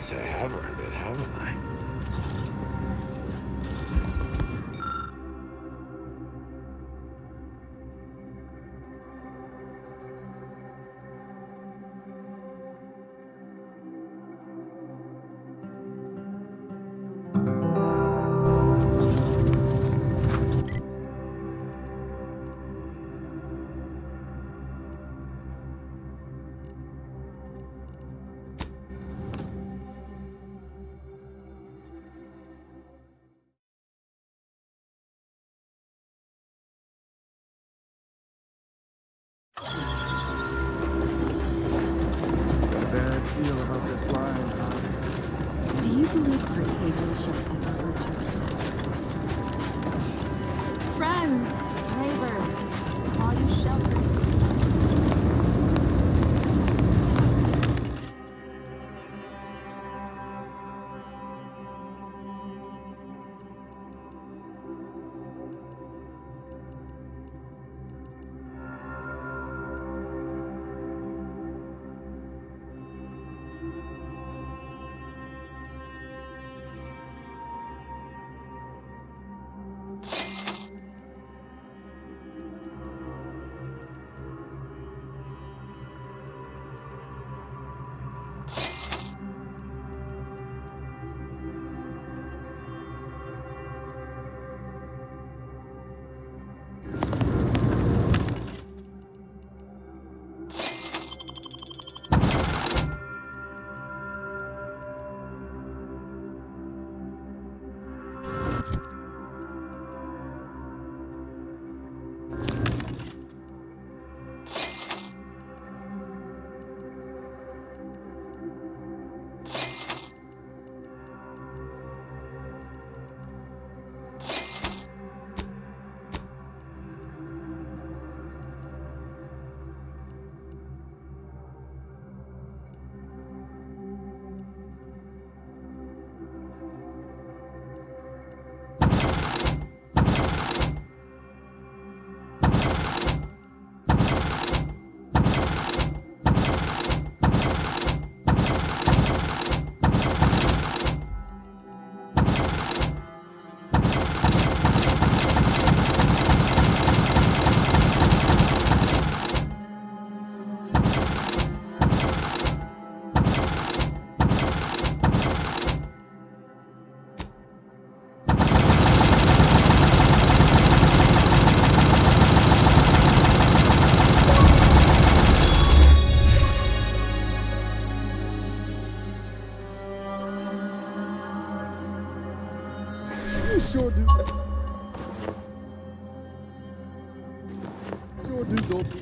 guess I have earned it, haven't I? Bad feel about this line, huh? Do you believe Arcadia shall ever return? Friends, neighbors, all you sheltered. You sure do. Sure do go through.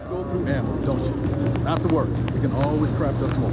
Go through ammo, don't you? Not to worry. We can always craft us more.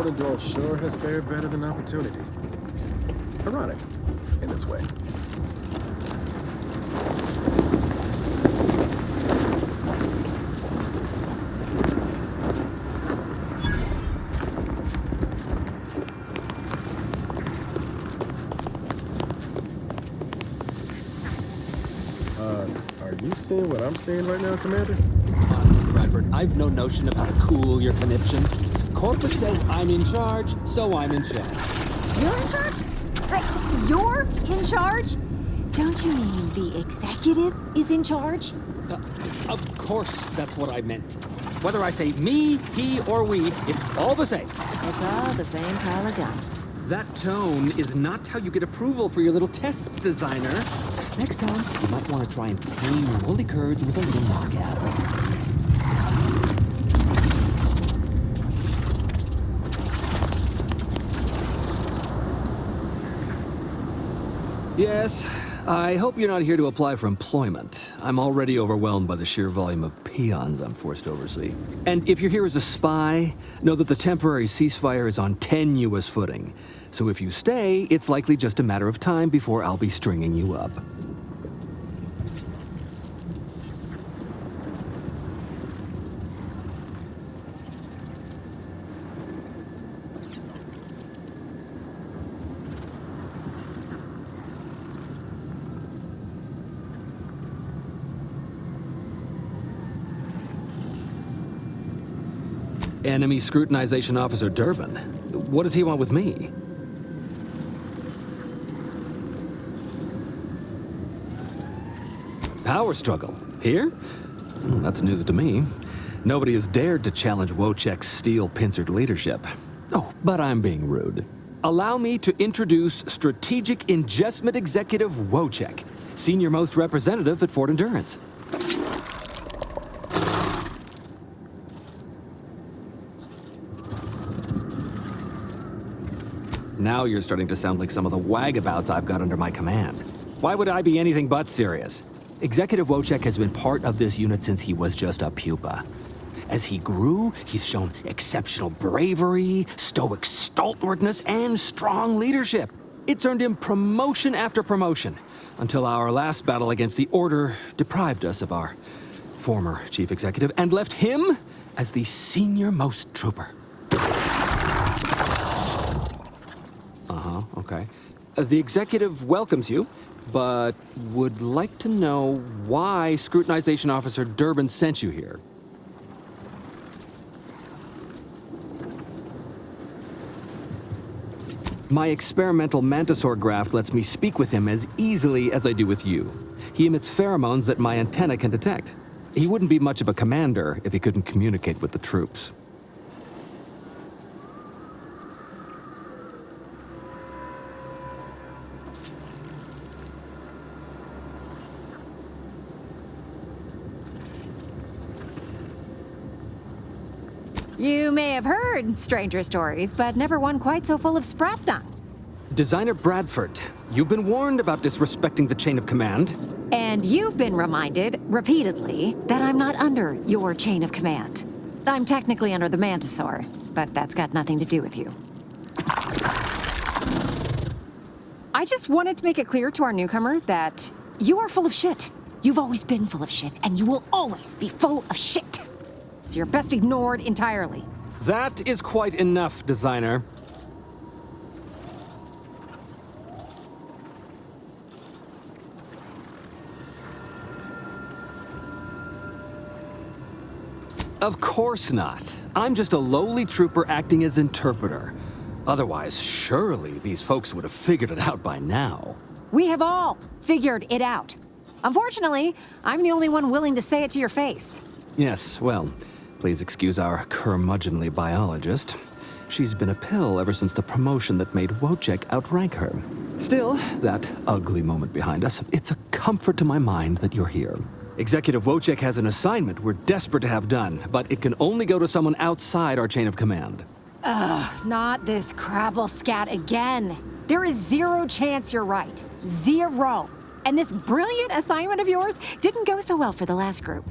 Fortendorf sure has fared better than opportunity. Ironic, in its way. Are you seeing what I'm seeing right now, Commander? Bradford, I've no notion of how to cool your conniption. Corporate says I'm in charge, so I'm in charge. You're in charge? You're in charge? Don't you mean the executive is in charge? Of course that's what I meant. Whether I say me, he, or we, it's all the same. It's all the same pile of gum. That tone is not how you get approval for your little tests, designer. Next time, you might want to try and tame your woolly curds with a little knockout. Yes, I hope you're not here to apply for employment. I'm already overwhelmed by the sheer volume of peons I'm forced to oversee. And if you're here as a spy, know that the temporary ceasefire is on tenuous footing. So if you stay, it's likely just a matter of time before I'll be stringing you up. Enemy Scrutinization Officer Durbin. What does he want with me? Power struggle. Here? That's news to me. Nobody has dared to challenge Wojciech's steel-pincered leadership. Oh, but I'm being rude. Allow me to introduce Strategic Ingestment Executive Wojciech, senior-most representative at Fort Endurance. Now you're starting to sound like some of the wagabouts I've got under my command. Why would I be anything but serious? Executive Wojciech has been part of this unit since he was just a pupa. As he grew, he's shown exceptional bravery, stoic stalwartness, and strong leadership. It's earned him promotion after promotion, until our last battle against the Order deprived us of our former chief executive and left him as the senior-most trooper. Okay. The executive welcomes you, but would like to know why Scrutinization Officer Durbin sent you here. My experimental Mantisaur graft lets me speak with him as easily as I do with you. He emits pheromones that my antenna can detect. He wouldn't be much of a commander if he couldn't communicate with the troops. You may have heard stranger stories, but never one quite so full of spratdunk. Designer Bradford, you've been warned about disrespecting the chain of command. And you've been reminded, repeatedly, that I'm not under your chain of command. I'm technically under the Mantisaur, but that's got nothing to do with you. I just wanted to make it clear to our newcomer that you are full of shit. You've always been full of shit, and you will always be full of shit. So you're best ignored entirely. That is quite enough, designer. Of course not. I'm just a lowly trooper acting as interpreter. Otherwise, surely these folks would have figured it out by now. We have all figured it out. Unfortunately, I'm the only one willing to say it to your face. Yes, well, please excuse our curmudgeonly biologist. She's been a pill ever since the promotion that made Wojciech outrank her. Still, that ugly moment behind us, it's a comfort to my mind that you're here. Executive Wojciech has an assignment we're desperate to have done, but it can only go to someone outside our chain of command. Not this crabble scat again. There is zero chance you're right. Zero. And this brilliant assignment of yours didn't go so well for the last group.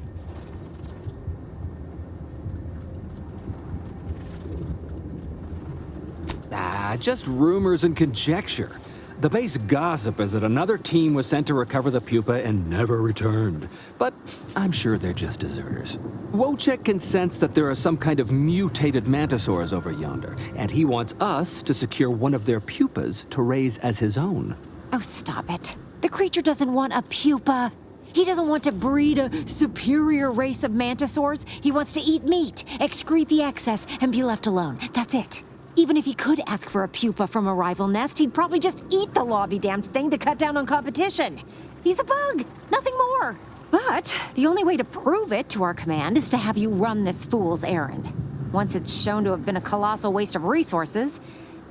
just rumors and conjecture. The base gossip is that another team was sent to recover the pupa and never returned. But I'm sure they're just deserters. Wojciech can sense that there are some kind of mutated mantisaurs over yonder, and he wants us to secure one of their pupas to raise as his own. Oh, stop it. The creature doesn't want a pupa. He doesn't want to breed a superior race of mantisaurs. He wants to eat meat, excrete the excess, and be left alone. That's it. Even if he could ask for a pupa from a rival nest, he'd probably just eat the law-be-damned thing to cut down on competition. He's a bug, nothing more. But the only way to prove it to our command is to have you run this fool's errand. Once it's shown to have been a colossal waste of resources,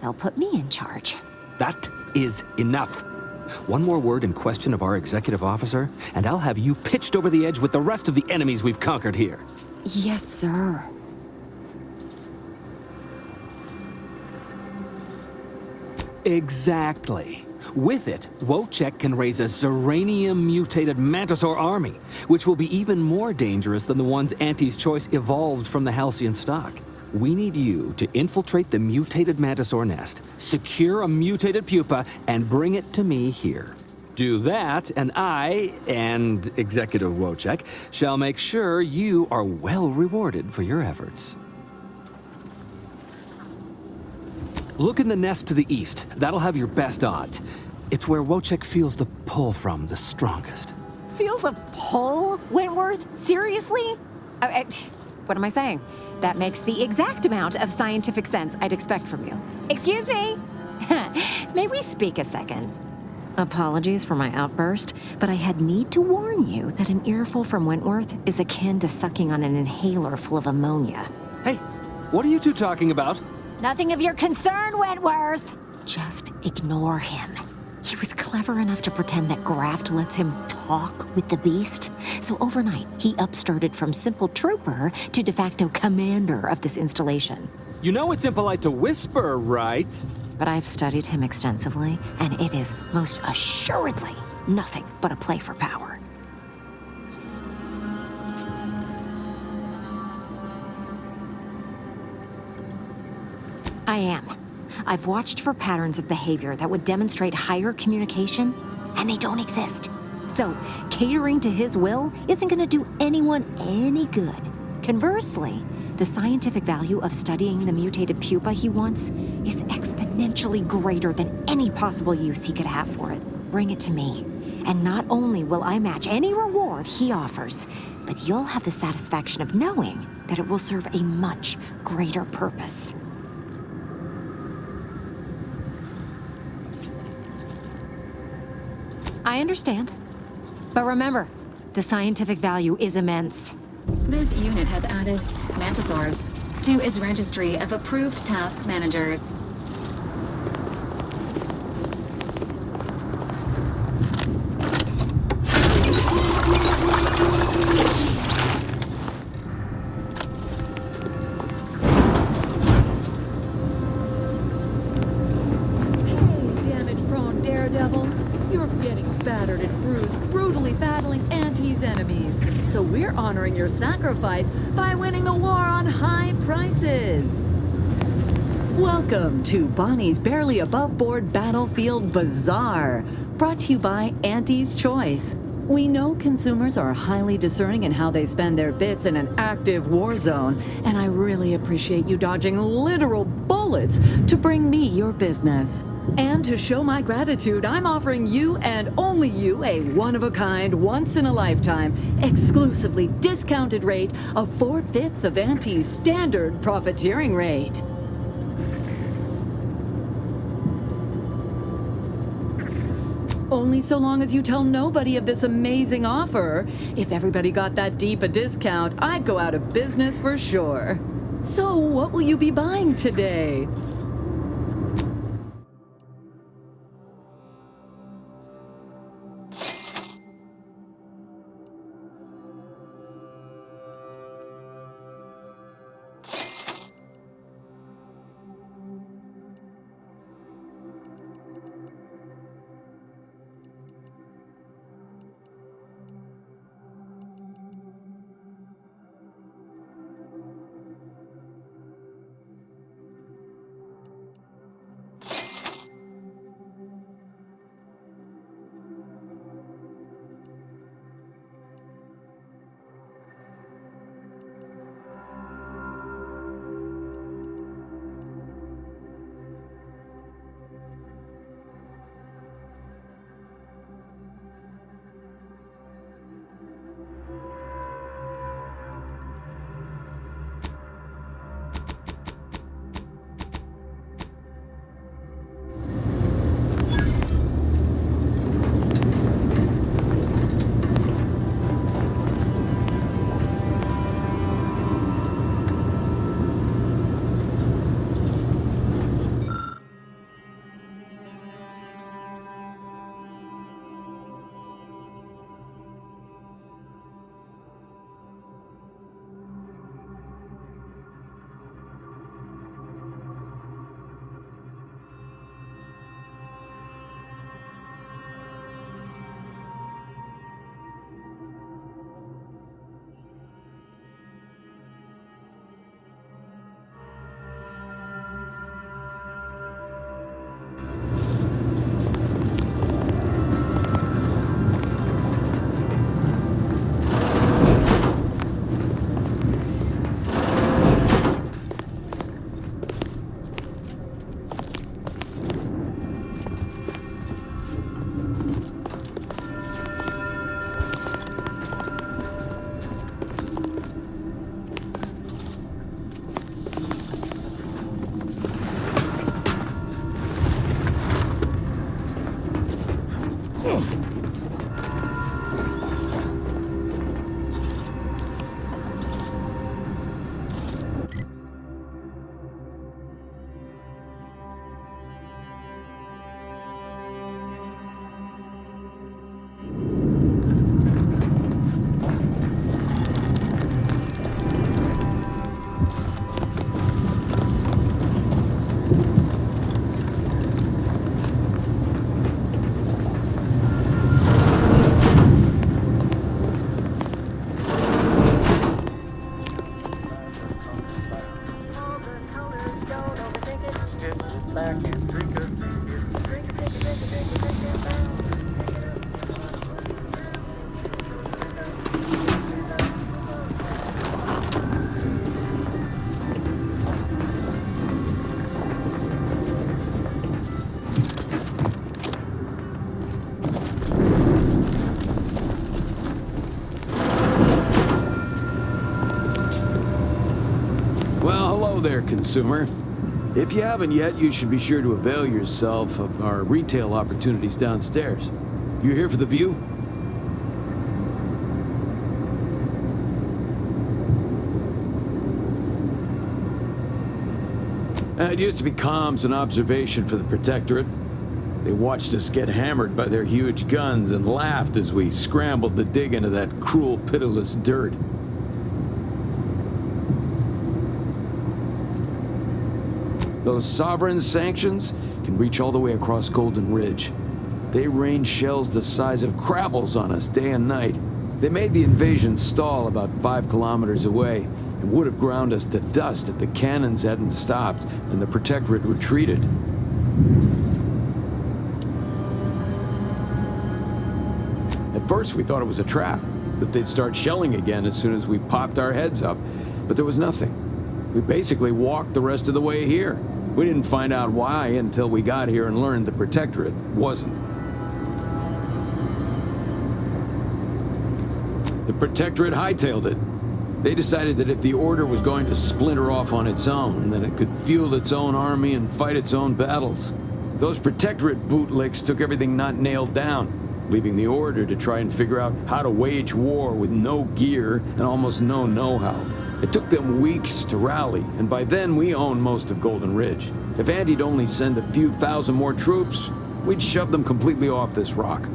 they'll put me in charge. That is enough. One more word in question of our executive officer, and I'll have you pitched over the edge with the rest of the enemies we've conquered here. Yes, sir. Exactly. With it, Wojciech can raise a Zeranium-mutated Mantisaur army, which will be even more dangerous than the ones Auntie's Choice evolved from the Halcyon stock. We need you to infiltrate the mutated Mantisaur nest, secure a mutated pupa, and bring it to me here. Do that, and I, and Executive Wojciech, shall make sure you are well rewarded for your efforts. Look in the nest to the east. That'll have your best odds. It's where Wojciech feels the pull from the strongest. Feels a pull, Wentworth? Seriously? What am I saying? That makes the exact amount of scientific sense I'd expect from you. Excuse me? May we speak a second? Apologies for my outburst, but I had need to warn you that an earful from Wentworth is akin to sucking on an inhaler full of ammonia. Hey, what are you two talking about? Nothing of your concern, Wentworth! Just ignore him. He was clever enough to pretend that Graft lets him talk with the beast. So overnight, he upstarted from simple trooper to de facto commander of this installation. You know it's impolite to whisper, right? But I've studied him extensively, and it is most assuredly nothing but a play for power. I am. I've watched for patterns of behavior that would demonstrate higher communication, and they don't exist. So, catering to his will isn't going to do anyone any good. Conversely, the scientific value of studying the mutated pupa he wants is exponentially greater than any possible use he could have for it. Bring it to me, and not only will I match any reward he offers, but you'll have the satisfaction of knowing that it will serve a much greater purpose. I understand. But remember, the scientific value is immense. This unit has added Mantisaurs to its registry of approved task managers. Damage-prone daredevil. You're getting battered and bruised, brutally battling Auntie's enemies. So we're honoring your sacrifice by winning the war on high prices. Welcome to Bonnie's Barely Above Board Battlefield Bazaar, brought to you by Auntie's Choice. We know consumers are highly discerning in how they spend their bits in an active war zone, and I really appreciate you dodging literal bullets to bring me your business. And to show my gratitude, I'm offering you and only you a one-of-a-kind, once-in-a-lifetime, exclusively discounted rate of 4/5 of Auntie's standard profiteering rate. Only so long as you tell nobody of this amazing offer. If everybody got that deep a discount, I'd go out of business for sure. So what will you be buying today? There, consumer. If you haven't yet, you should be sure to avail yourself of our retail opportunities downstairs. You here for the view? It used to be comms and observation for the Protectorate. They watched us get hammered by their huge guns and laughed as we scrambled to dig into that cruel, pitiless dirt. Those sovereign sanctions can reach all the way across Golden Ridge. They rain shells the size of crabbles on us day and night. They made the invasion stall about 5 kilometers away and would have ground us to dust if the cannons hadn't stopped and the Protectorate retreated. At first we thought it was a trap, that they'd start shelling again as soon as we popped our heads up, but there was nothing. We basically walked the rest of the way here. We didn't find out why until we got here and learned the Protectorate wasn't. The Protectorate hightailed it. They decided that if the Order was going to splinter off on its own, then it could fuel its own army and fight its own battles. Those Protectorate bootlicks took everything not nailed down, leaving the Order to try and figure out how to wage war with no gear and almost no know-how. It took them weeks to rally, and by then we owned most of Golden Ridge. If Andy'd only send a few thousand more troops, we'd shove them completely off this rock.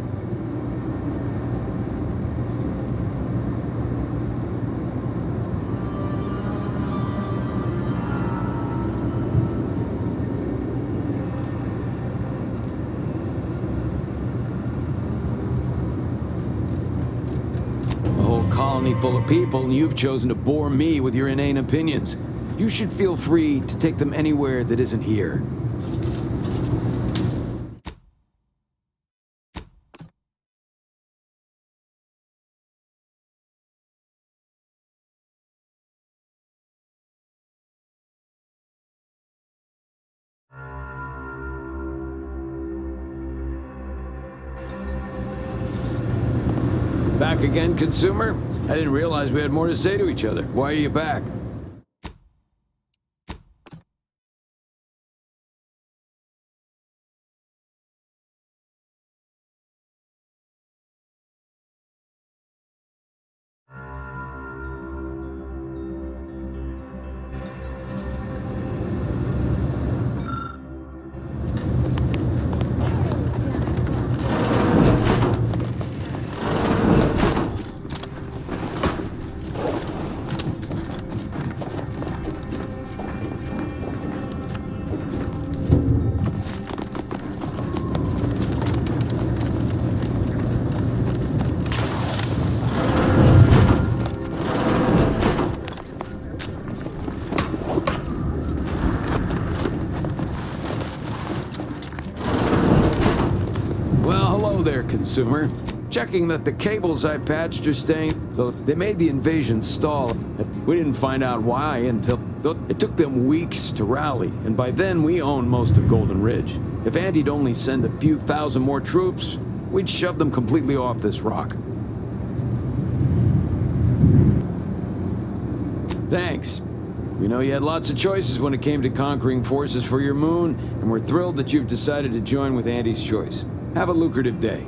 Full of people, and you've chosen to bore me with your inane opinions. You should feel free to take them anywhere that isn't here. Back again, consumer? I didn't realize we had more to say to each other. Why are you back? Consumer. Checking that the cables I patched are staying, though they made the invasion stall. We didn't find out why until it took them weeks to rally, and by then we owned most of Golden Ridge. If Andy'd only send a few thousand more troops, we'd shove them completely off this rock. Thanks. We know you had lots of choices when it came to conquering forces for your moon, and we're thrilled that you've decided to join with Andy's Choice. Have a lucrative day.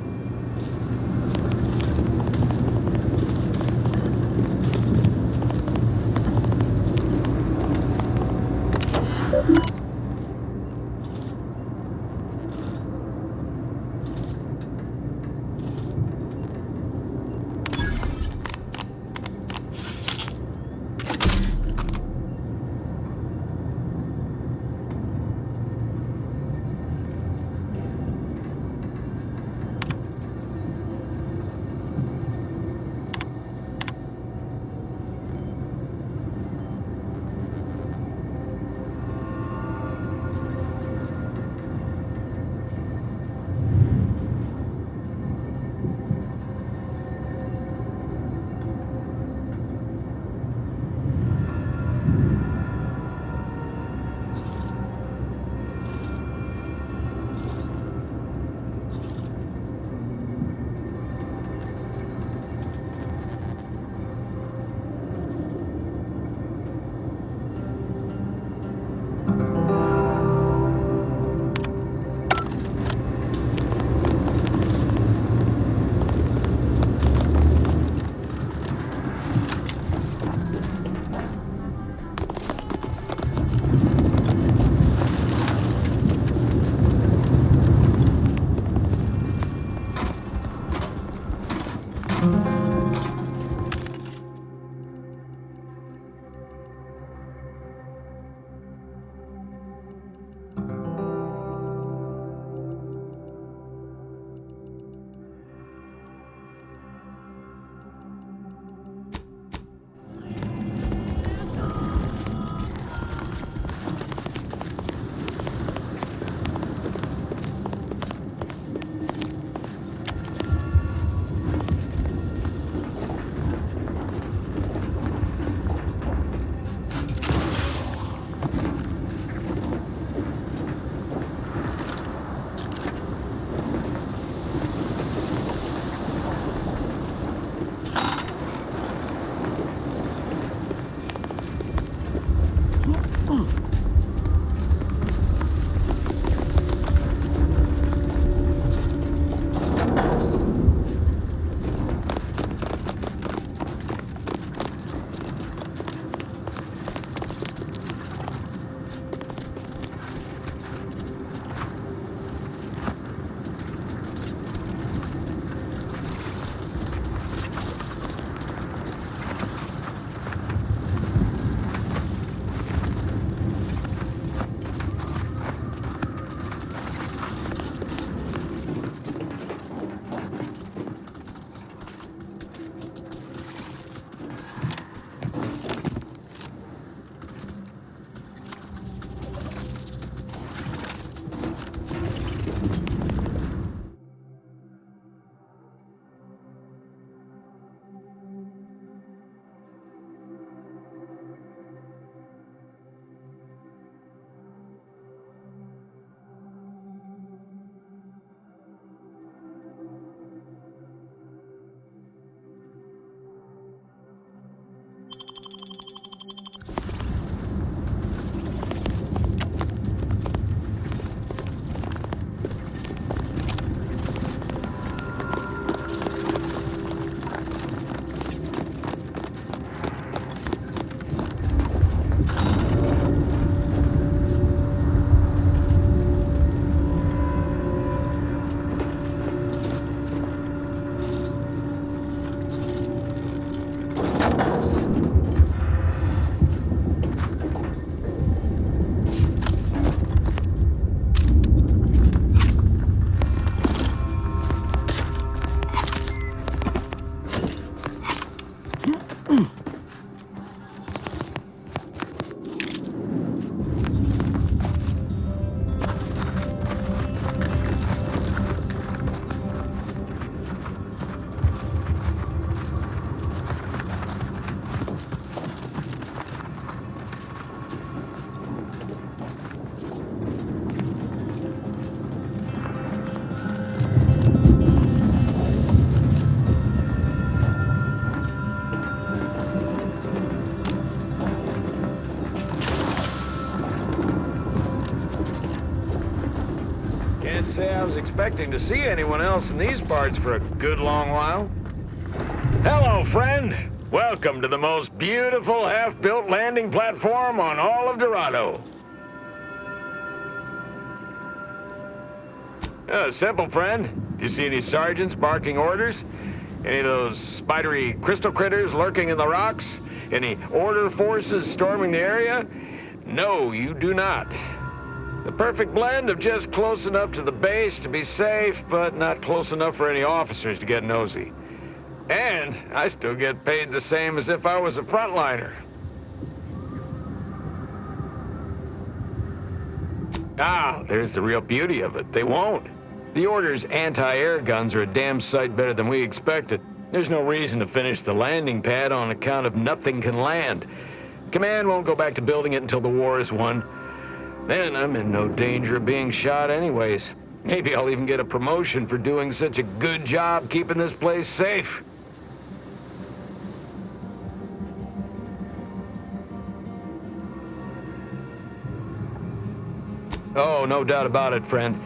Can't say I was expecting to see anyone else in these parts for a good long while. Hello, friend. Welcome to the most beautiful half-built landing platform on all of Dorado. Simple, friend. You see any sergeants barking orders? Any of those spidery crystal critters lurking in the rocks? Any order forces storming the area? No, you do not. The perfect blend of just close enough to the base to be safe, but not close enough for any officers to get nosy. And I still get paid the same as if I was a frontliner. Ah, there's the real beauty of it. They won't. The Order's anti-air guns are a damn sight better than we expected. There's no reason to finish the landing pad on account of nothing can land. Command won't go back to building it until the war is won. Then I'm in no danger of being shot anyways. Maybe I'll even get a promotion for doing such a good job keeping this place safe. Oh, no doubt about it, friend.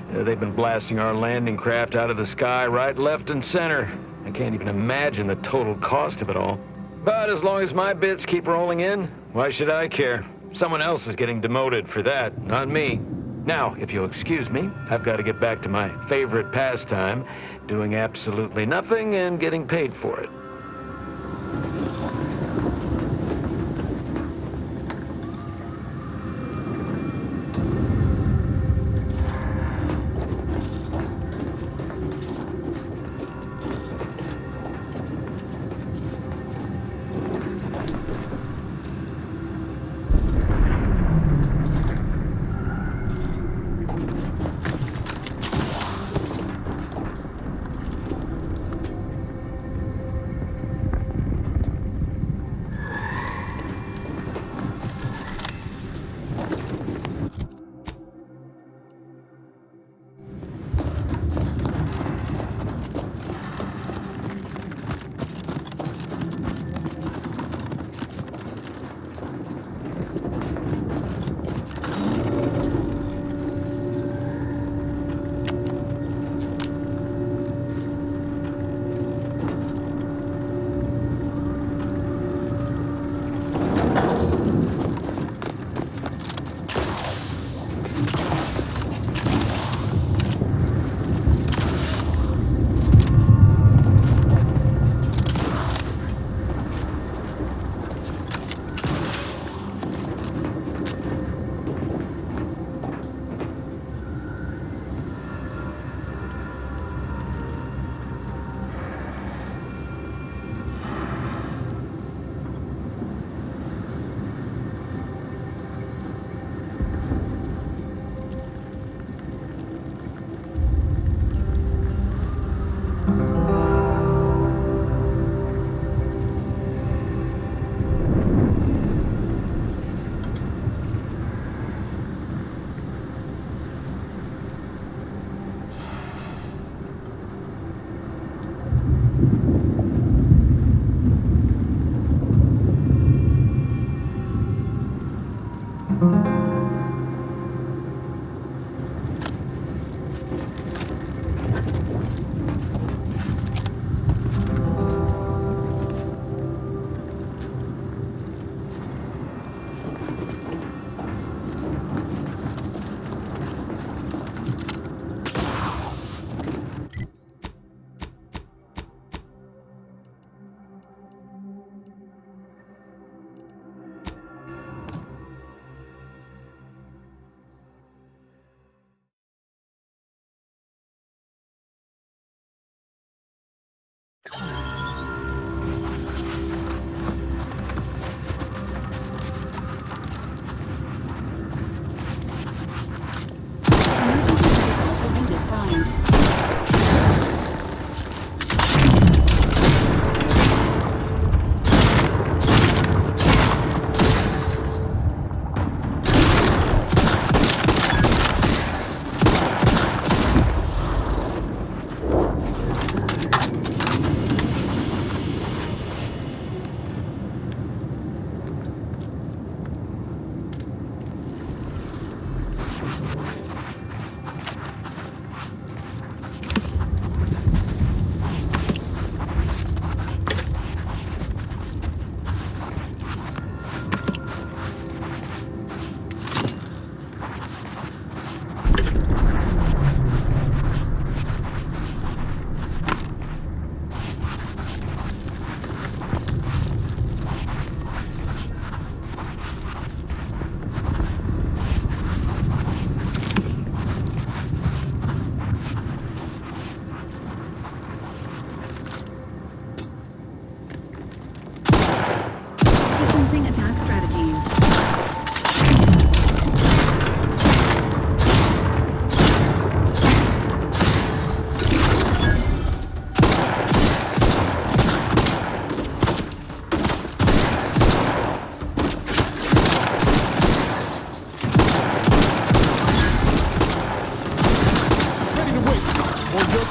They've been blasting our landing craft out of the sky right, left, and center. I can't even imagine the total cost of it all. But as long as my bits keep rolling in, why should I care? Someone else is getting demoted for that, not me. Now, if you'll excuse me, I've got to get back to my favorite pastime, doing absolutely nothing and getting paid for it.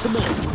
Come on.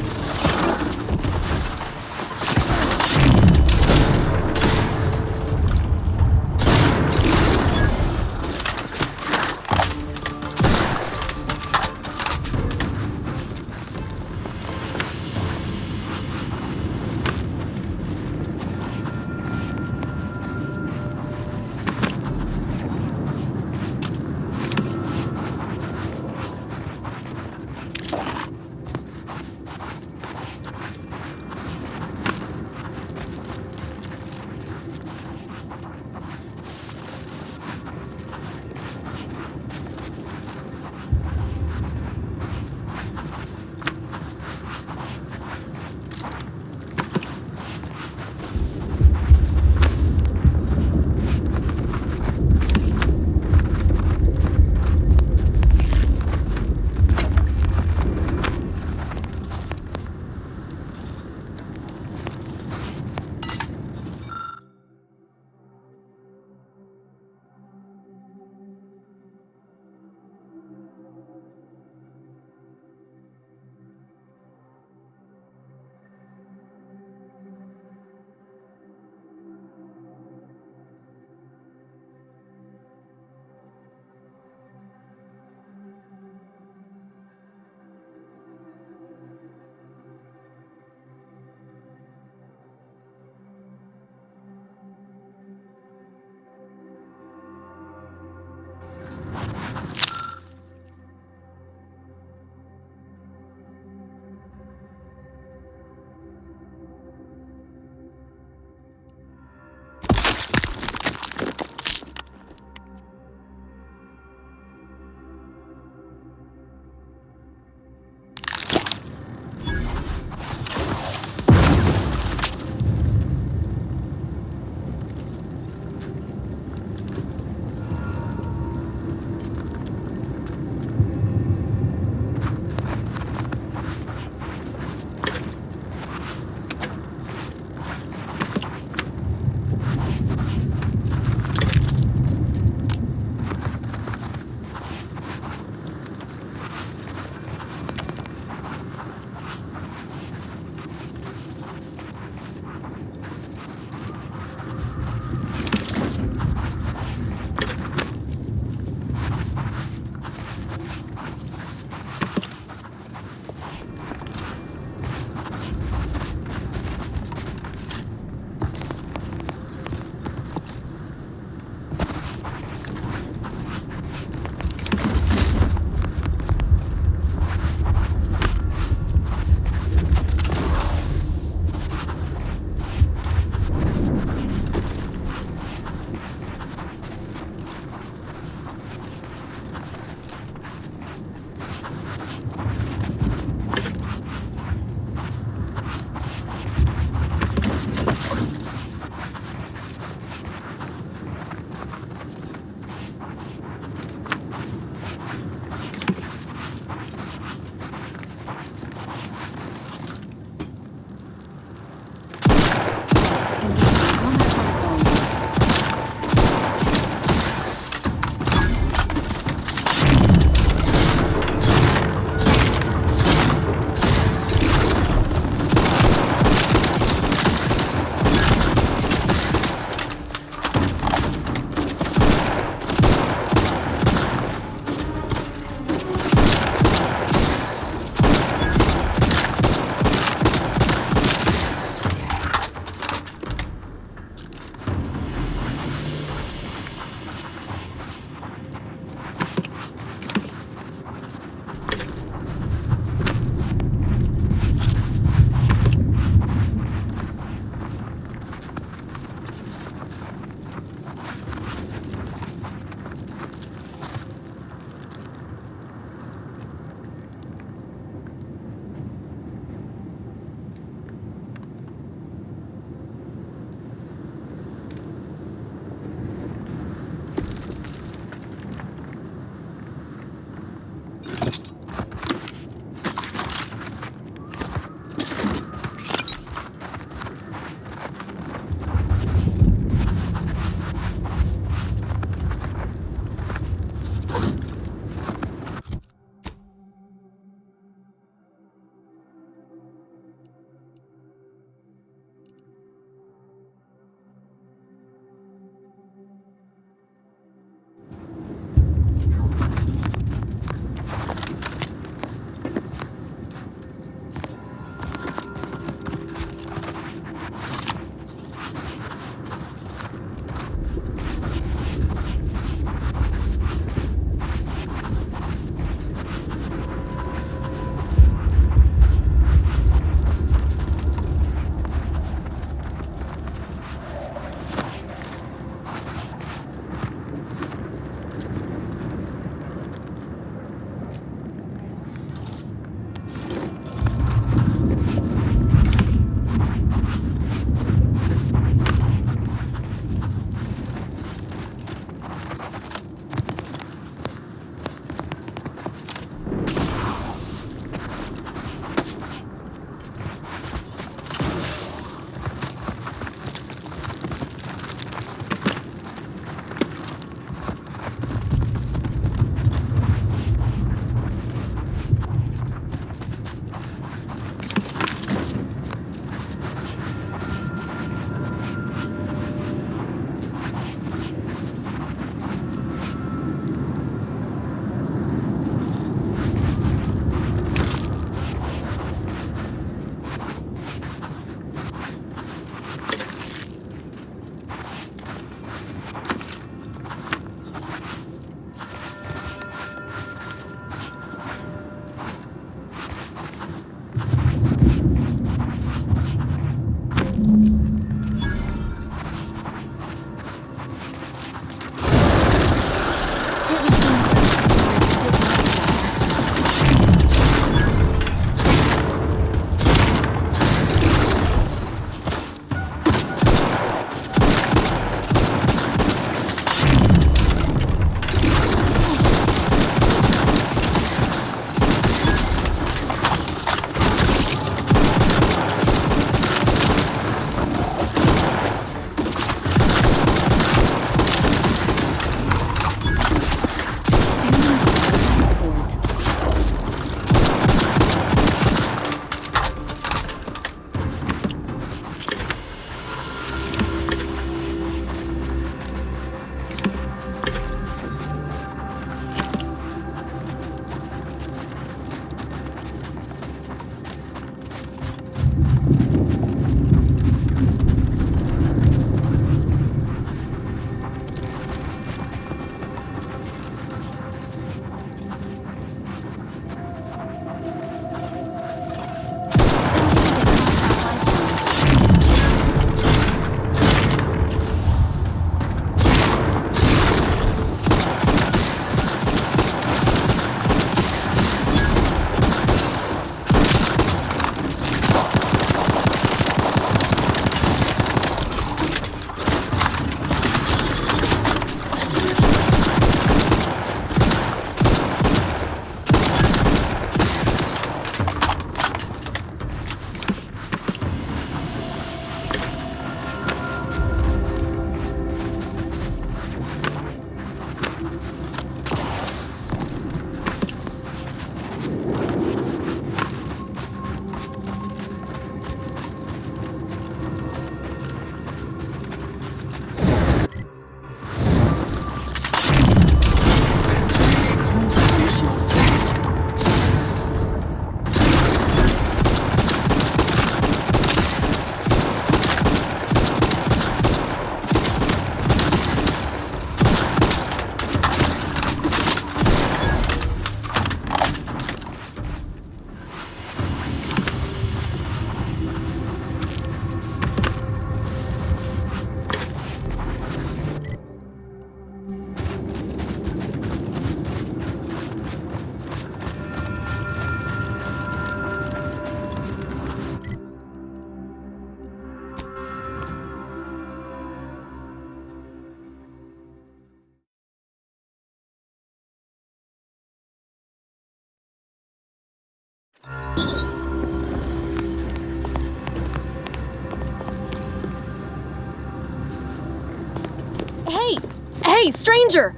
Hey, stranger!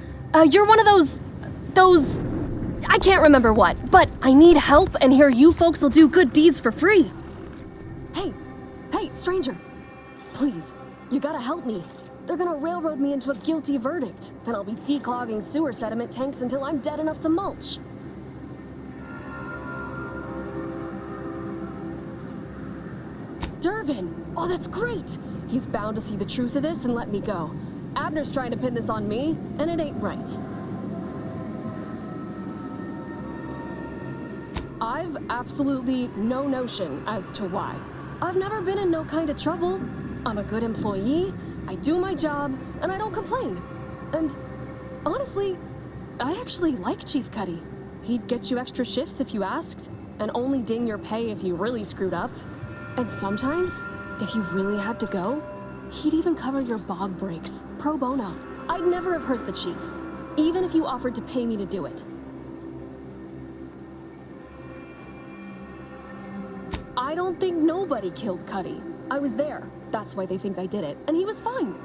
You're one of those... I can't remember what, but I need help, and here you folks will do good deeds for free. Hey, stranger. Please, you gotta help me. They're gonna railroad me into a guilty verdict. Then I'll be declogging sewer sediment tanks until I'm dead enough to mulch. Durbin! Oh, that's great! He's bound to see the truth of this and let me go. Abner's trying to pin this on me, and it ain't right. I've absolutely no notion as to why. I've never been in no kind of trouble. I'm a good employee, I do my job, and I don't complain. And honestly, I actually like Chief Cuddy. He'd get you extra shifts if you asked, and only ding your pay if you really screwed up. And sometimes, if you really had to go, he'd even cover your bog breaks, pro bono. I'd never have hurt the chief, even if you offered to pay me to do it. I don't think nobody killed Cuddy. I was there. That's why they think I did it. And he was fine.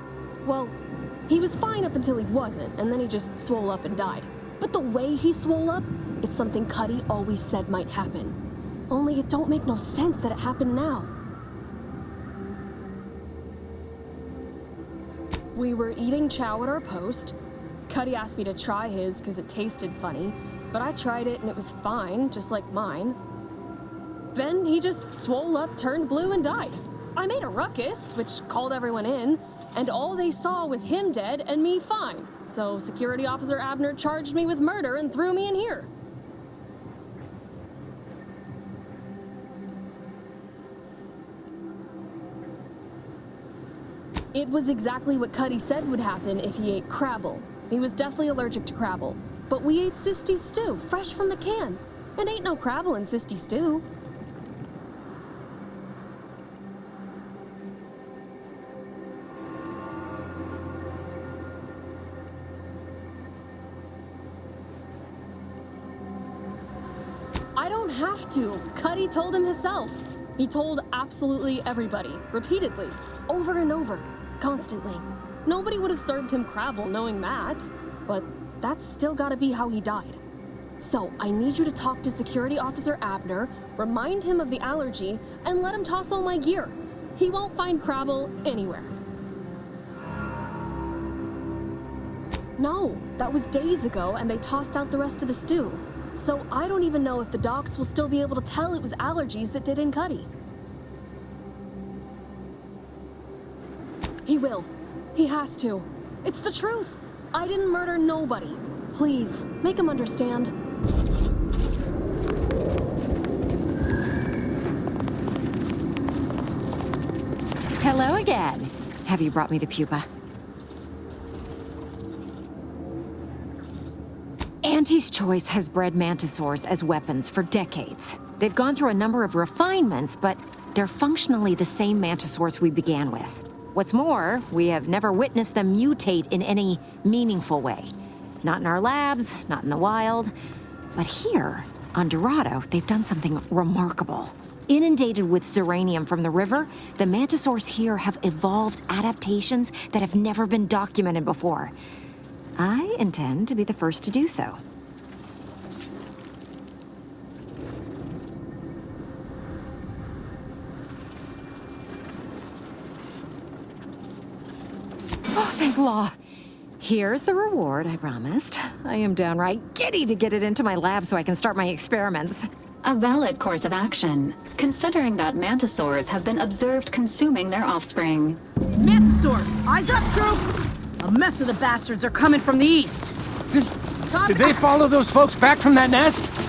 Well, he was fine up until he wasn't, and then he just swole up and died. But the way he swole up, it's something Cuddy always said might happen. Only it don't make no sense that it happened now. We were eating chow at our post. Cuddy asked me to try his because it tasted funny, but I tried it and it was fine, just like mine. Then he just swole up, turned blue, and died. I made a ruckus, which called everyone in, and all they saw was him dead and me fine. So Security Officer Abner charged me with murder and threw me in here. It was exactly what Cuddy said would happen if he ate Crabble. He was deathly allergic to Crabble. But we ate Sisty stew, fresh from the can. And ain't no Crabble in Sisty stew. I don't have to. Cuddy told him himself. He told absolutely everybody, repeatedly, over and over, constantly. Nobody would have served him Crabble knowing that, but that's still gotta be how he died. So I need you to talk to Security Officer Abner, remind him of the allergy, and let him toss all my gear. He won't find Crabble anywhere. No, that was days ago, and they tossed out the rest of the stew. So I don't even know if the docs will still be able to tell it was allergies that did in Cuddy. He will. He has to. It's the truth. I didn't murder nobody. Please, make him understand. Hello again. Have you brought me the pupa? Auntie's Choice has bred mantisaurs as weapons for decades. They've gone through a number of refinements, but they're functionally the same mantisaurs we began with. What's more, we have never witnessed them mutate in any meaningful way. Not in our labs, not in the wild. But here, on Dorado, they've done something remarkable. Inundated with zeranium from the river, the mantisaurs here have evolved adaptations that have never been documented before. I intend to be the first to do so. Kevlar. Here's the reward I promised. I am downright giddy to get it into my lab so I can start my experiments. A valid course of action, considering that mantisaurs have been observed consuming their offspring. Mantisaurs! Eyes up, troops! A mess of the bastards are coming from the east. Did they follow those folks back from that nest?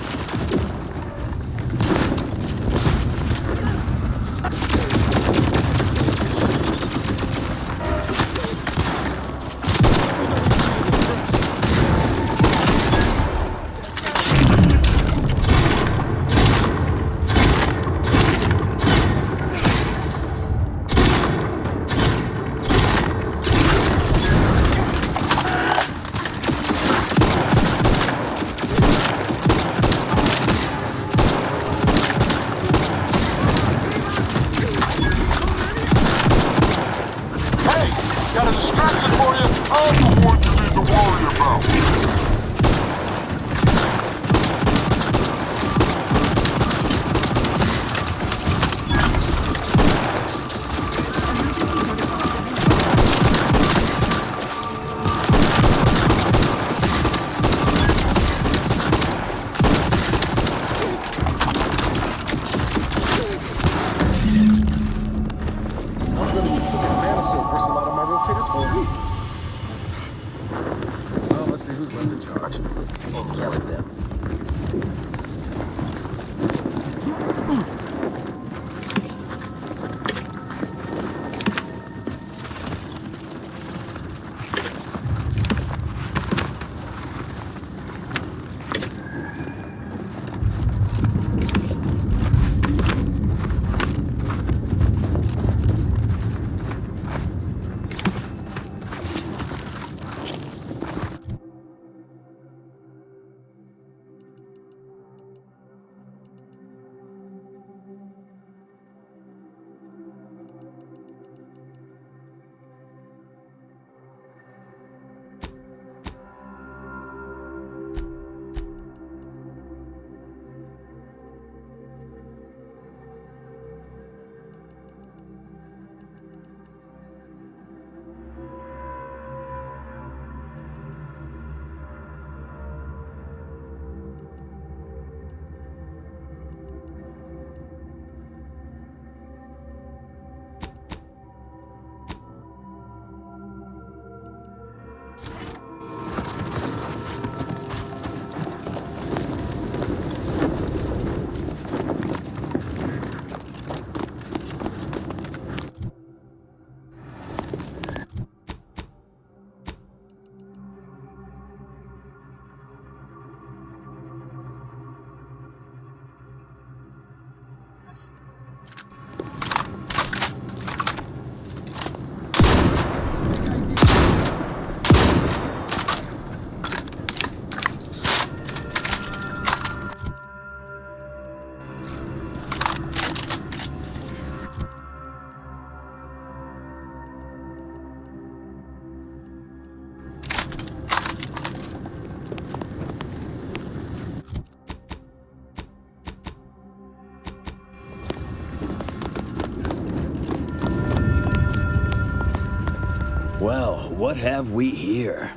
Well, what have we here?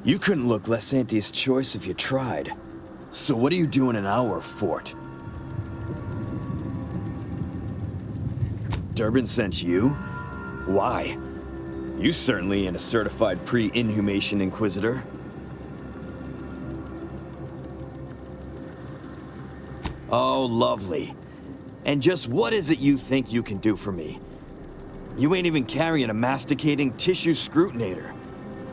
You couldn't look less Auntie's choice if you tried. So what are you doing in our fort? Durbin sent you? Why? You certainly ain't a certified pre-inhumation inquisitor. Oh, lovely. And just what is it you think you can do for me? You ain't even carrying a masticating tissue scrutinator.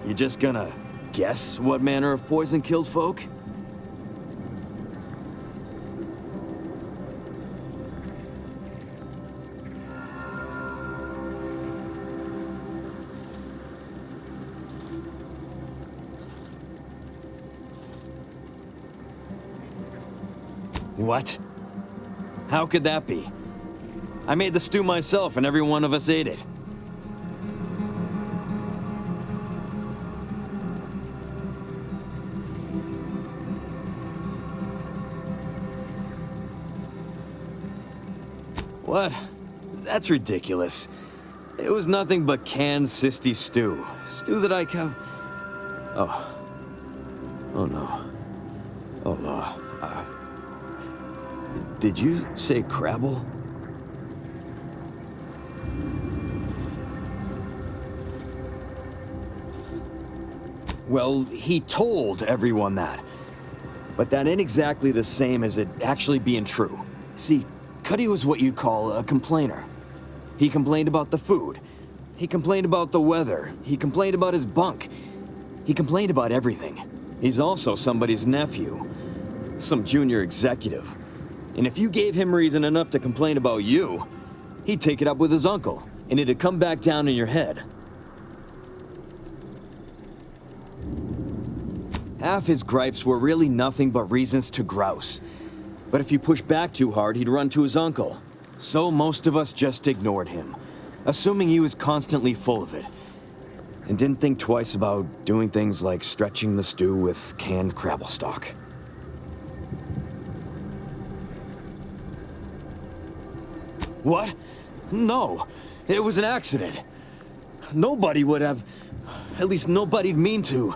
You just gonna guess what manner of poison killed folk? What? How could that be? I made the stew myself and every one of us ate it. What? That's ridiculous. It was nothing but canned cysty stew. Stew that I have... Oh. Oh no. Oh, did you say Crabble? Well, he told everyone that. But that ain't exactly the same as it actually being true. See, Cuddy was what you'd call a complainer. He complained about the food. He complained about the weather. He complained about his bunk. He complained about everything. He's also somebody's nephew. Some junior executive. And if you gave him reason enough to complain about you, he'd take it up with his uncle, and it'd come back down in your head. Half his gripes were really nothing but reasons to grouse. But if you push back too hard, he'd run to his uncle. So most of us just ignored him, assuming he was constantly full of it. And didn't think twice about doing things like stretching the stew with canned Crabble stock. What? No, it was an accident. Nobody would have... At least nobody'd mean to.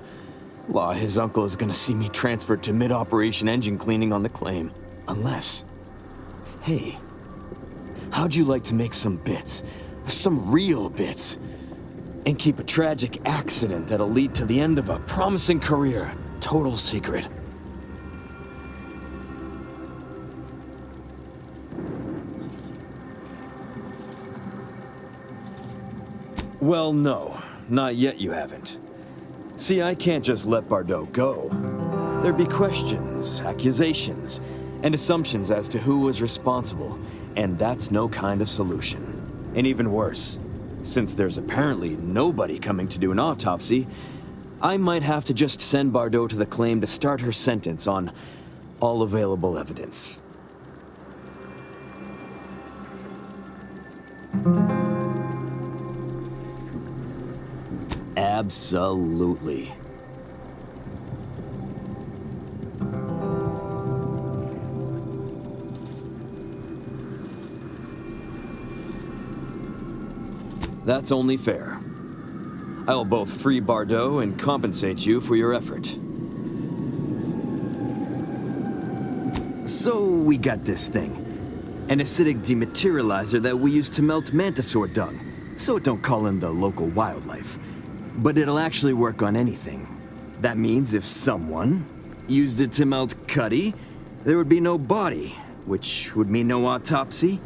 Law, his uncle is gonna see me transferred to mid-operation engine cleaning on the claim. Unless... Hey, how'd you like to make some bits? Some real bits? And keep a tragic accident that'll lead to the end of a promising career. Total secret. Well, no. Not yet you haven't. See, I can't just let Bardot go. There'd be questions, accusations, and assumptions as to who was responsible, and that's no kind of solution. And even worse, since there's apparently nobody coming to do an autopsy, I might have to just send Bardot to the claim to start her sentence on all available evidence. Absolutely. That's only fair. I'll both free Bardot and compensate you for your effort. So we got this thing. An acidic dematerializer that we use to melt mantisaur dung, so it don't call in the local wildlife. But it'll actually work on anything. That means if someone used it to melt Cuddy, there would be no body, which would mean no autopsy,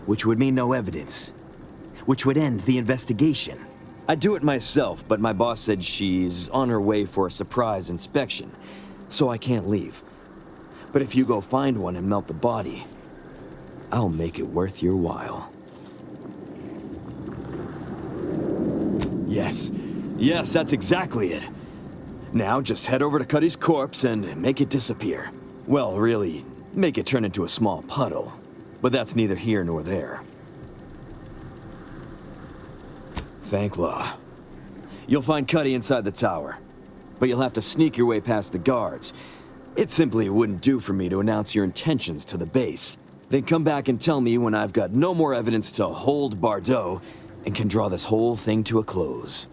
which would mean no evidence, which would end the investigation. I'd do it myself, but my boss said she's on her way for a surprise inspection, so I can't leave. But if you go find one and melt the body, I'll make it worth your while. Yes. Yes, that's exactly it. Now just head over to Cuddy's corpse and make it disappear. Well, really, make it turn into a small puddle. But that's neither here nor there. Thank law. You'll find Cuddy inside the tower. But you'll have to sneak your way past the guards. It simply wouldn't do for me to announce your intentions to the base. Then come back and tell me when I've got no more evidence to hold Bardot and can draw this whole thing to a close.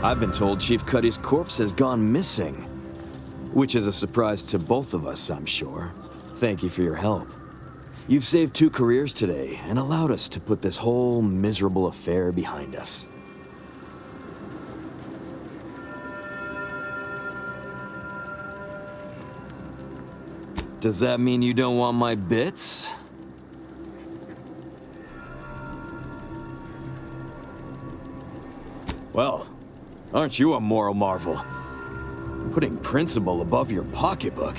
I've been told Chief Cuddy's corpse has gone missing. Which is a surprise to both of us, I'm sure. Thank you for your help. You've saved 2 careers today and allowed us to put this whole miserable affair behind us. Does that mean you don't want my bits? Well, aren't you a moral marvel? Putting principle above your pocketbook.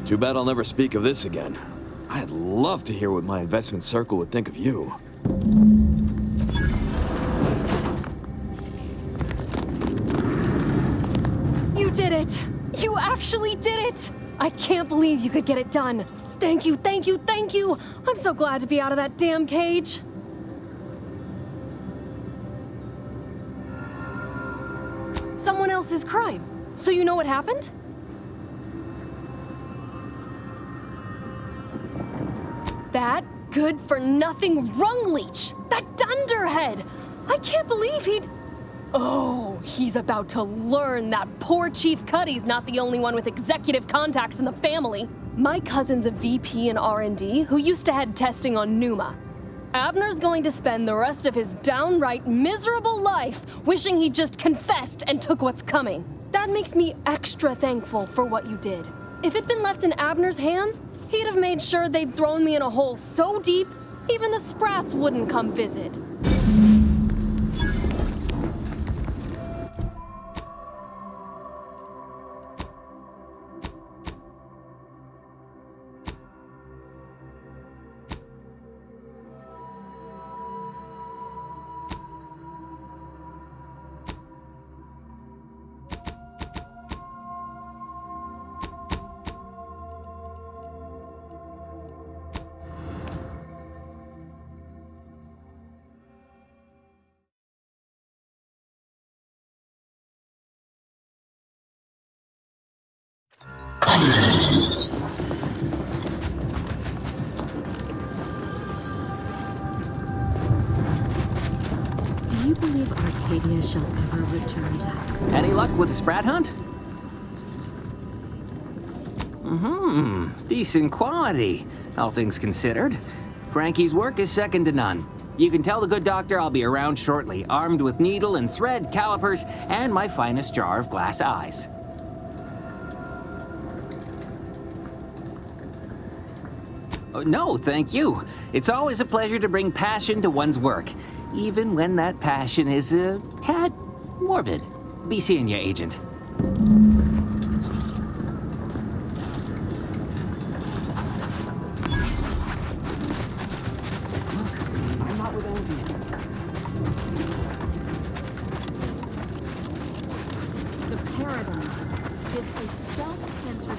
Too bad I'll never speak of this again. I'd love to hear what my investment circle would think of you. You did it! You actually did it! I can't believe you could get it done. Thank you, thank you, thank you! I'm so glad to be out of that damn cage. Someone else's crime. So you know what happened? That good-for-nothing rung leech! That dunderhead! I can't believe he'd... Oh, he's about to learn that poor Chief Cuddy's not the only one with executive contacts in the family. My cousin's a VP in R&D who used to head testing on Numa. Abner's going to spend the rest of his downright miserable life wishing he just confessed and took what's coming. That makes me extra thankful for what you did. If it'd been left in Abner's hands, he'd have made sure they'd thrown me in a hole so deep, even the Sprats wouldn't come visit. Do you believe Arcadia shall ever return back? Any luck with the Sprat hunt? Decent quality, all things considered. Frankie's work is second to none. You can tell the good doctor I'll be around shortly, armed with needle and thread, calipers, and my finest jar of glass eyes. No, thank you. It's always a pleasure to bring passion to one's work, even when that passion is a tad morbid. Be seeing you, Agent. I'm not with envy. The paradigm is a self-centered...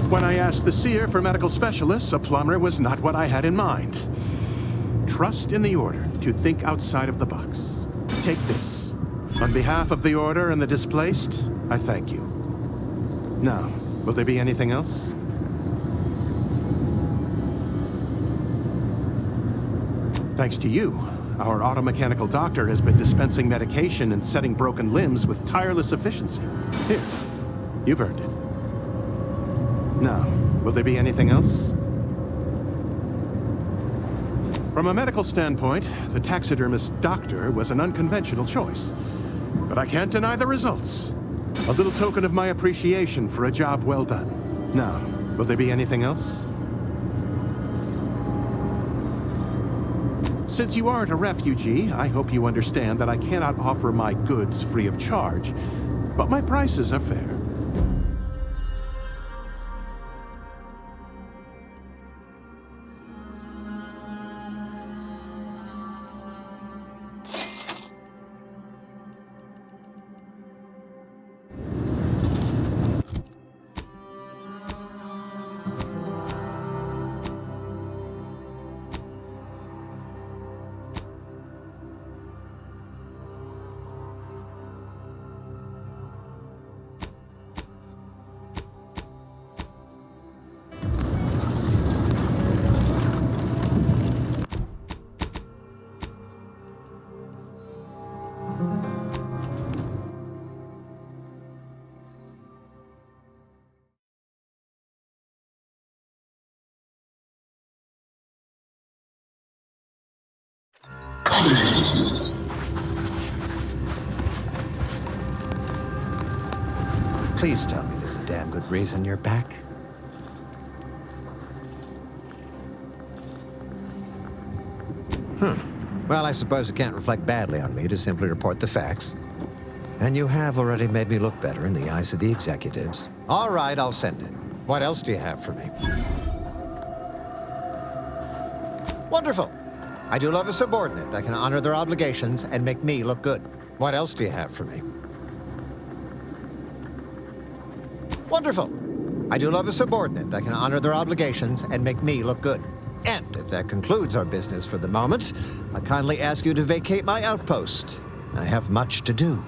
When I asked the seer for medical specialists, a plumber was not what I had in mind. Trust in the Order to think outside of the box. Take this. On behalf of the Order and the displaced, I thank you. Now, will there be anything else? Thanks to you, our automechanical doctor has been dispensing medication and setting broken limbs with tireless efficiency. Here, you've earned it. Now, will there be anything else? From a medical standpoint, the taxidermist doctor was an unconventional choice. But I can't deny the results. A little token of my appreciation for a job well done. Now, will there be anything else? Since you aren't a refugee, I hope you understand that I cannot offer my goods free of charge, but my prices are fair. Please tell me there's a damn good reason you're back. Well, I suppose it can't reflect badly on me to simply report the facts. And you have already made me look better in the eyes of the executives. All right, I'll send it. What else do you have for me? Wonderful. I do love a subordinate that can honor their obligations and make me look good. What else do you have for me? Wonderful. I do love a subordinate that can honor their obligations and make me look good. And if that concludes our business for the moment, I kindly ask you to vacate my outpost. I have much to do.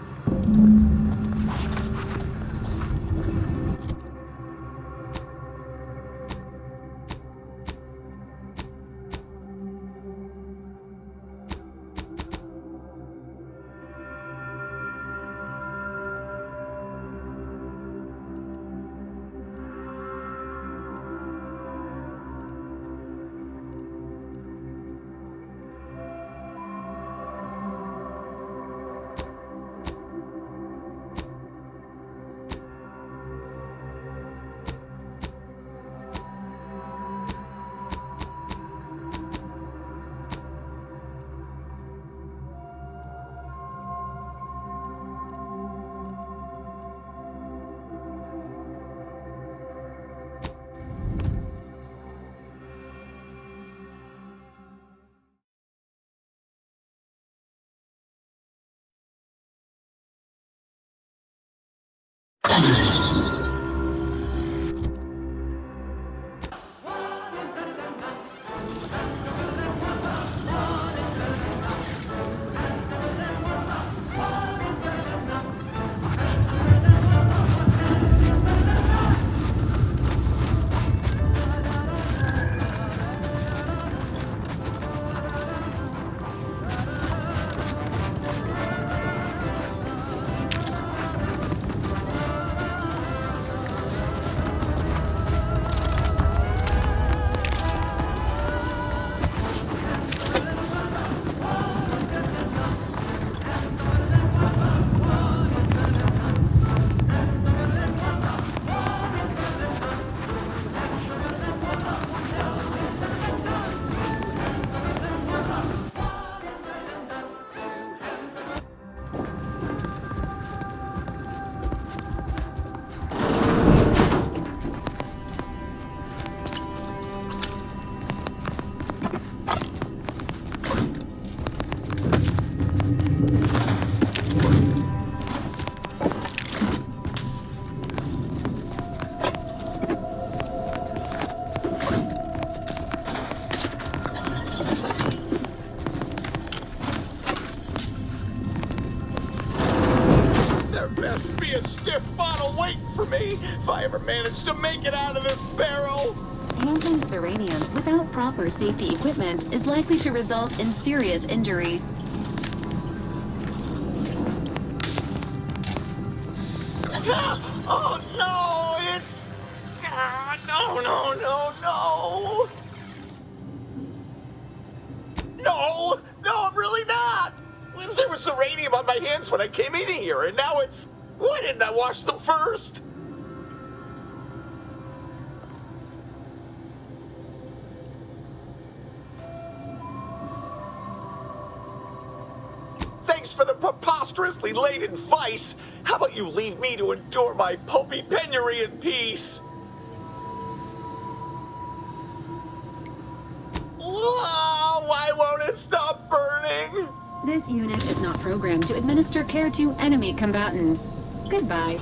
If I ever manage to make it out of this barrel! Handling Zeranium without proper safety equipment is likely to result in serious injury. Oh no! It's... No! No, I'm really not! There was uranium on my hands when I came in here, and now it's... Why didn't I wash them first? Thanks for the preposterously late advice. How about you leave me to endure my pulpy penury in peace? Oh, why won't it stop burning? This unit is not programmed to administer care to enemy combatants. Goodbye.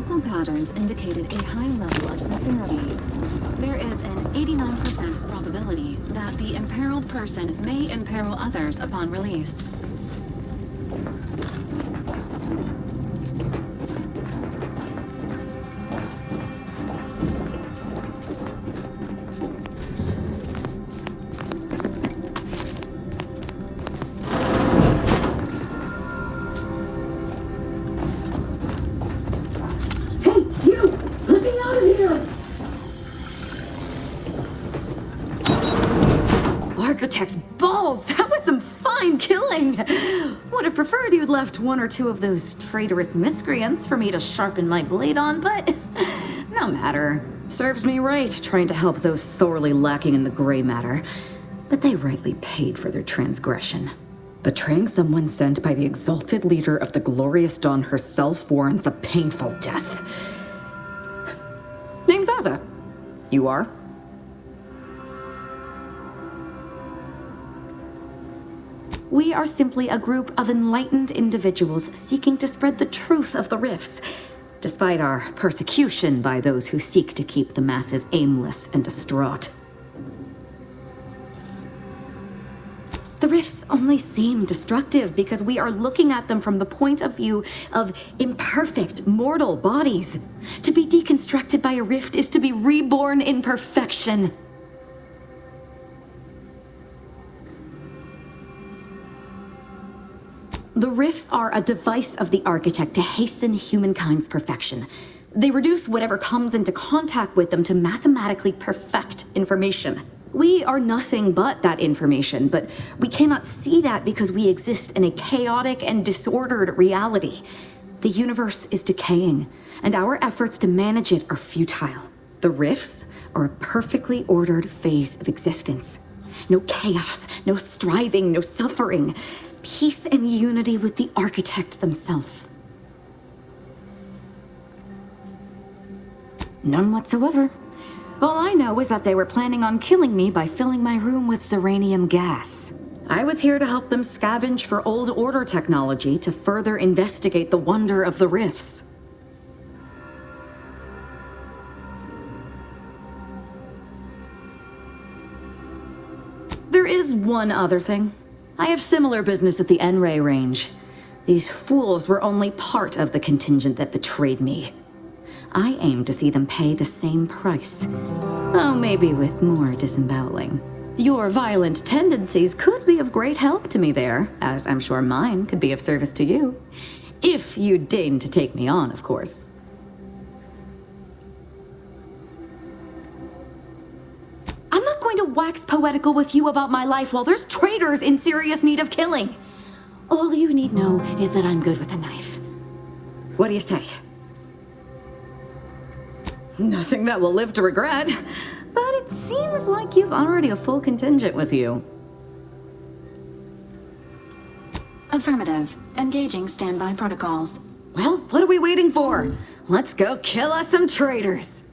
physical patterns indicated a high level of sincerity. There is an 89% probability that the imperiled person may imperil others upon release. Architect's balls! That was some fine killing! Would have preferred you'd left one or two of those traitorous miscreants for me to sharpen my blade on, but no matter. Serves me right trying to help those sorely lacking in the gray matter. But they rightly paid for their transgression. Betraying someone sent by the exalted leader of the glorious dawn herself warrants a painful death. Name's Aza. You are? We are simply a group of enlightened individuals seeking to spread the truth of the rifts, despite our persecution by those who seek to keep the masses aimless and distraught. The rifts only seem destructive because we are looking at them from the point of view of imperfect, mortal bodies. To be deconstructed by a rift is to be reborn in perfection. The rifts are a device of the architect to hasten humankind's perfection. They reduce whatever comes into contact with them to mathematically perfect information. We are nothing but that information, but we cannot see that because we exist in a chaotic and disordered reality. The universe is decaying, and our efforts to manage it are futile. The rifts are a perfectly ordered phase of existence. No chaos, no striving, no suffering. Peace and unity with the architect themselves. None whatsoever. All I know is that they were planning on killing me by filling my room with Zeranium gas. I was here to help them scavenge for old order technology to further investigate the wonder of the rifts. There is one other thing. I have similar business at the N-Ray range. These fools were only part of the contingent that betrayed me. I aim to see them pay the same price. Though maybe with more disemboweling. Your violent tendencies could be of great help to me there, as I'm sure mine could be of service to you. If you deign to take me on, of course. I'm not going to wax poetical with you about my life while there's traitors in serious need of killing. All you need know is that I'm good with a knife. What do you say? Nothing that will live to regret. But it seems like you've already a full contingent with you. Affirmative. Engaging standby protocols. Well, what are we waiting for? Let's go kill us some traitors.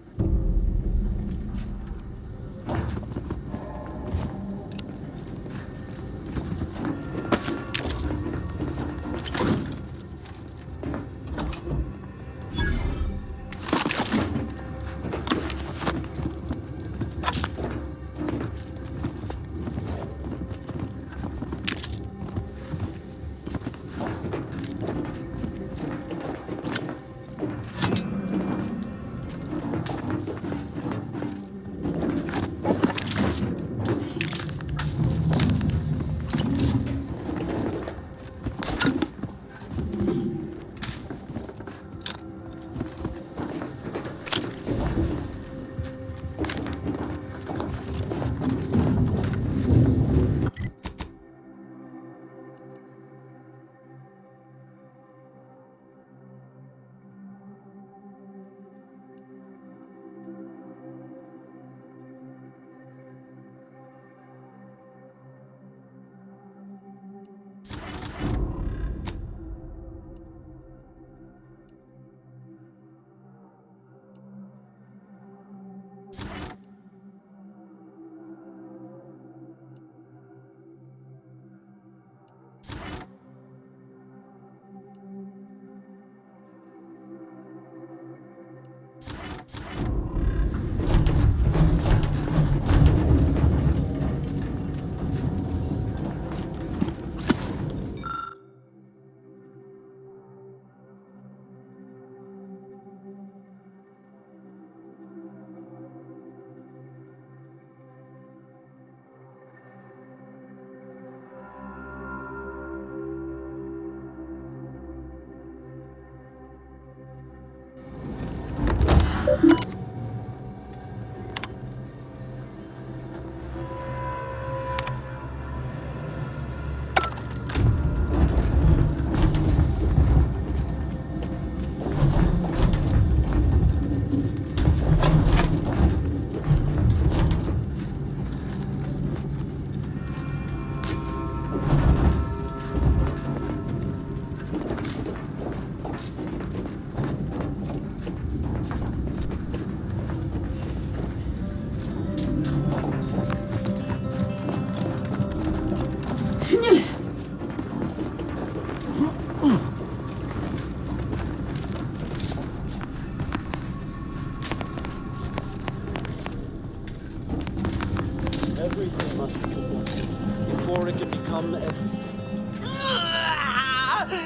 Everything must be born before it can become everything.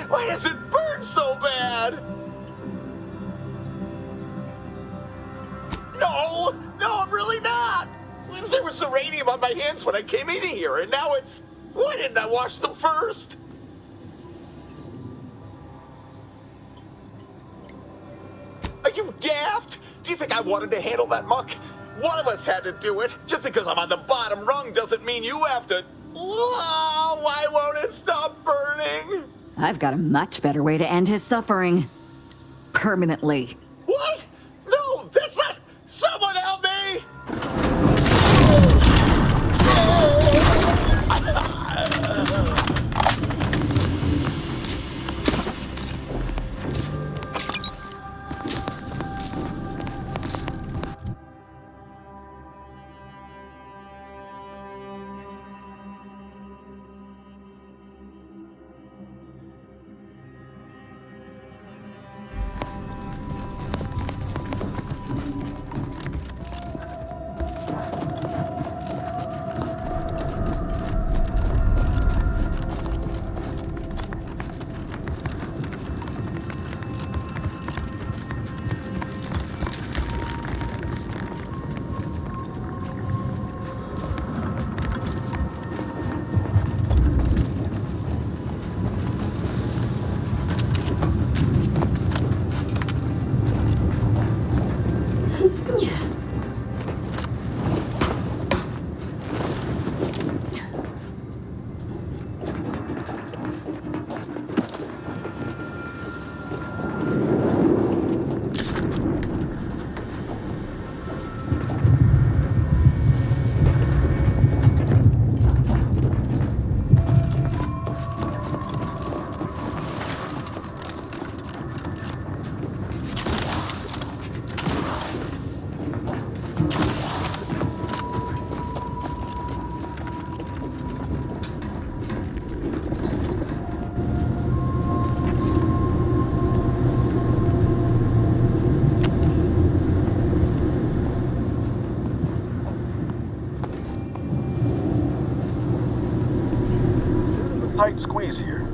Why does it burn so bad? No, I'm really not. There was uranium on my hands when I came in here, and now it's... Why didn't I wash them first? Are you daft? Do you think I wanted to handle that muck? One of us had to do it. Just because I'm on the bottom rung doesn't mean you have to. Oh, why won't it stop burning? I've got a much better way to end his suffering. Permanently. What? No, that's not... Someone help me! Tight squeeze here.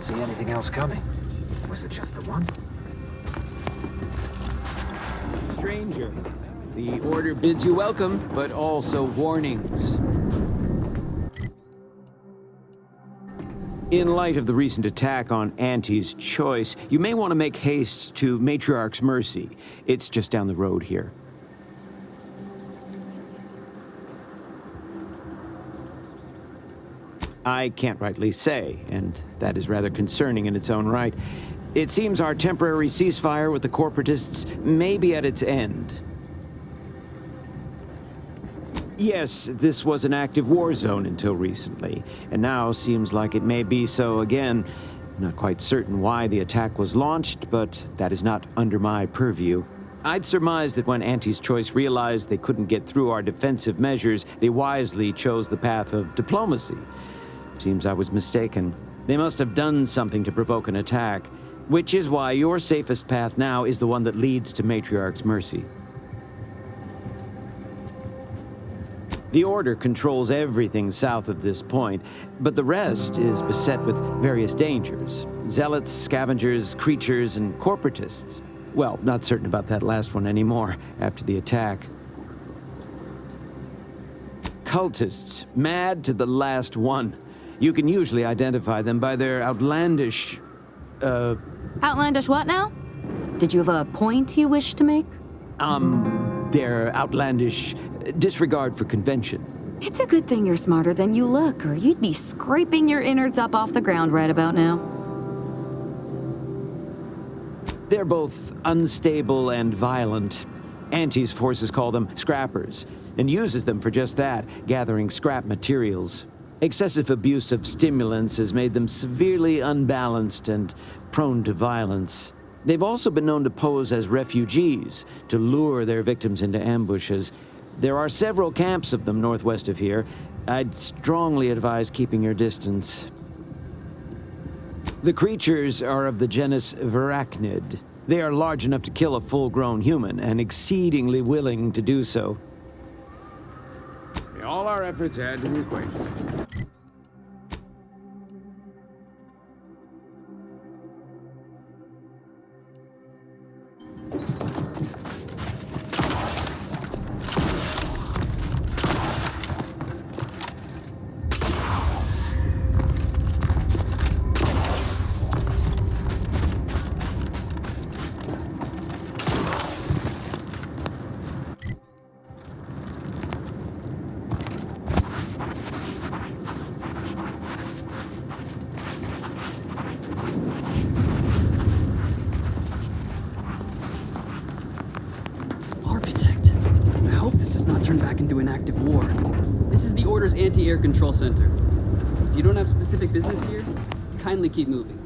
don't see anything else coming. Was it just the one? Stranger, the order bids you welcome, but also warnings. In light of the recent attack on Auntie's Choice, you may want to make haste to Matriarch's Mercy. It's just down the road here. I can't rightly say, and that is rather concerning in its own right. It seems our temporary ceasefire with the corporatists may be at its end. Yes, this was an active war zone until recently, and now seems like it may be so again. Not quite certain why the attack was launched, but that is not under my purview. I'd surmise that when Auntie's Choice realized they couldn't get through our defensive measures, they wisely chose the path of diplomacy. Seems I was mistaken. They must have done something to provoke an attack, which is why your safest path now is the one that leads to Matriarch's Mercy. The Order controls everything south of this point, but the rest is beset with various dangers. Zealots, scavengers, creatures, and corporatists. Well, not certain about that last one anymore, after the attack. Cultists, mad to the last one. You can usually identify them by their outlandish, Outlandish what now? Did you have a point you wish to make? Their outlandish disregard for convention. It's a good thing you're smarter than you look, or you'd be scraping your innards up off the ground right about now. They're both unstable and violent. Auntie's forces call them scrappers, and uses them for just that, gathering scrap materials. Excessive abuse of stimulants has made them severely unbalanced and prone to violence. They've also been known to pose as refugees, to lure their victims into ambushes. There are several camps of them northwest of here. I'd strongly advise keeping your distance. The creatures are of the genus Varachnid. They are large enough to kill a full-grown human, and exceedingly willing to do so. All our efforts add to the equation. Turn back into an active war. This is the Order's anti-air control center. If you don't have specific business here, kindly keep moving.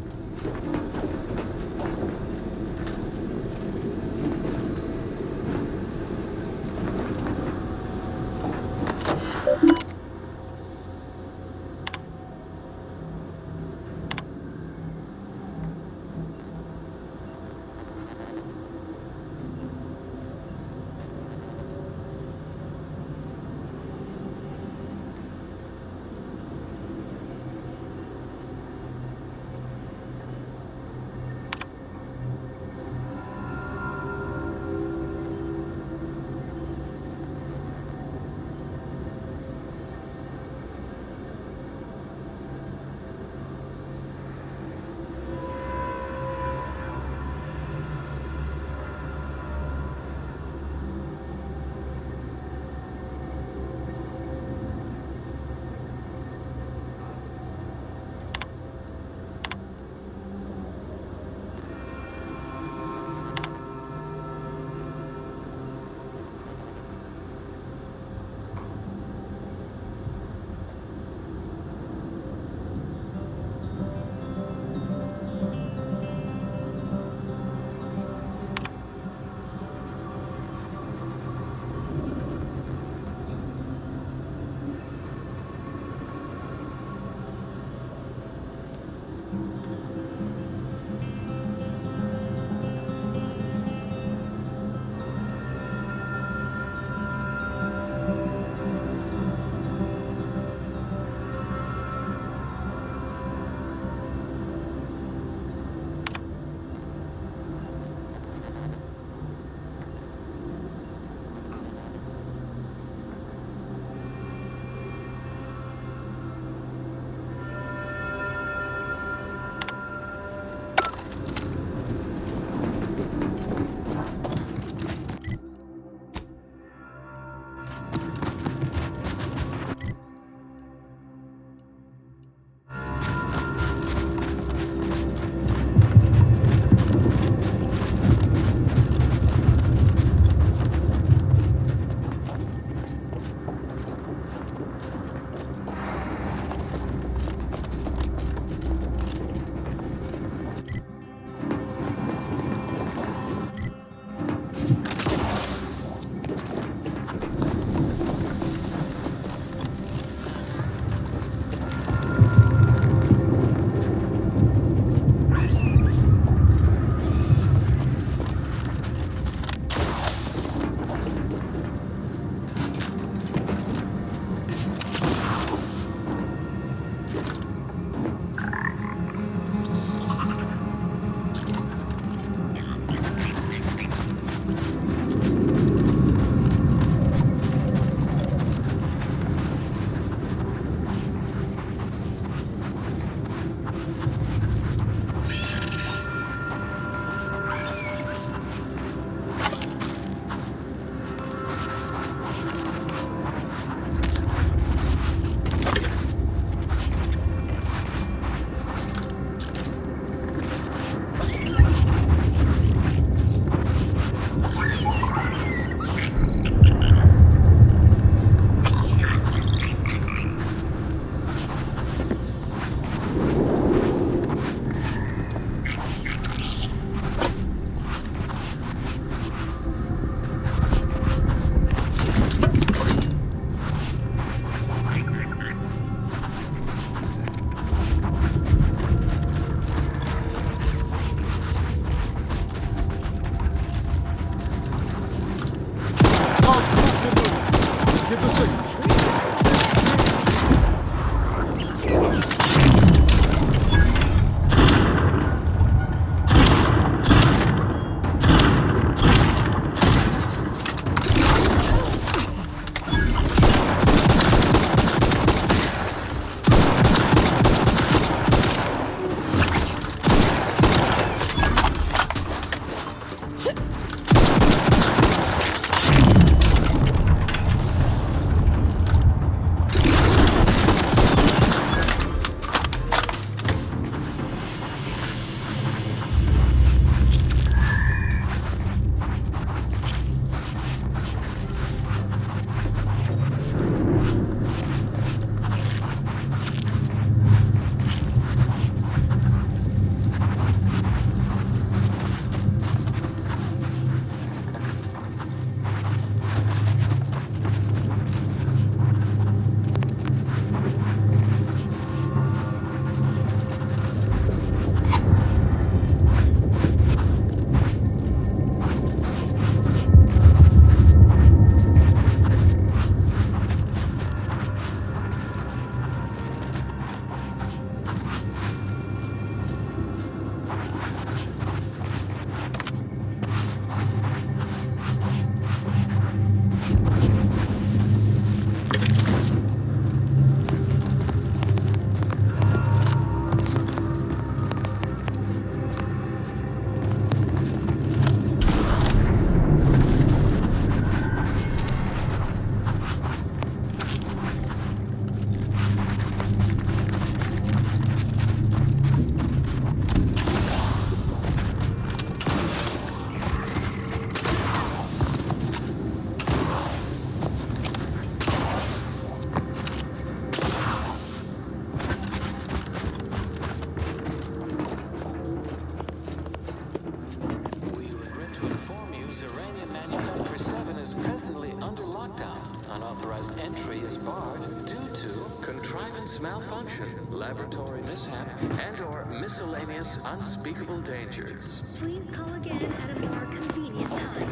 disbarred due to contrivance malfunction, laboratory mishap, and/or miscellaneous unspeakable dangers. Please call again at a more convenient time.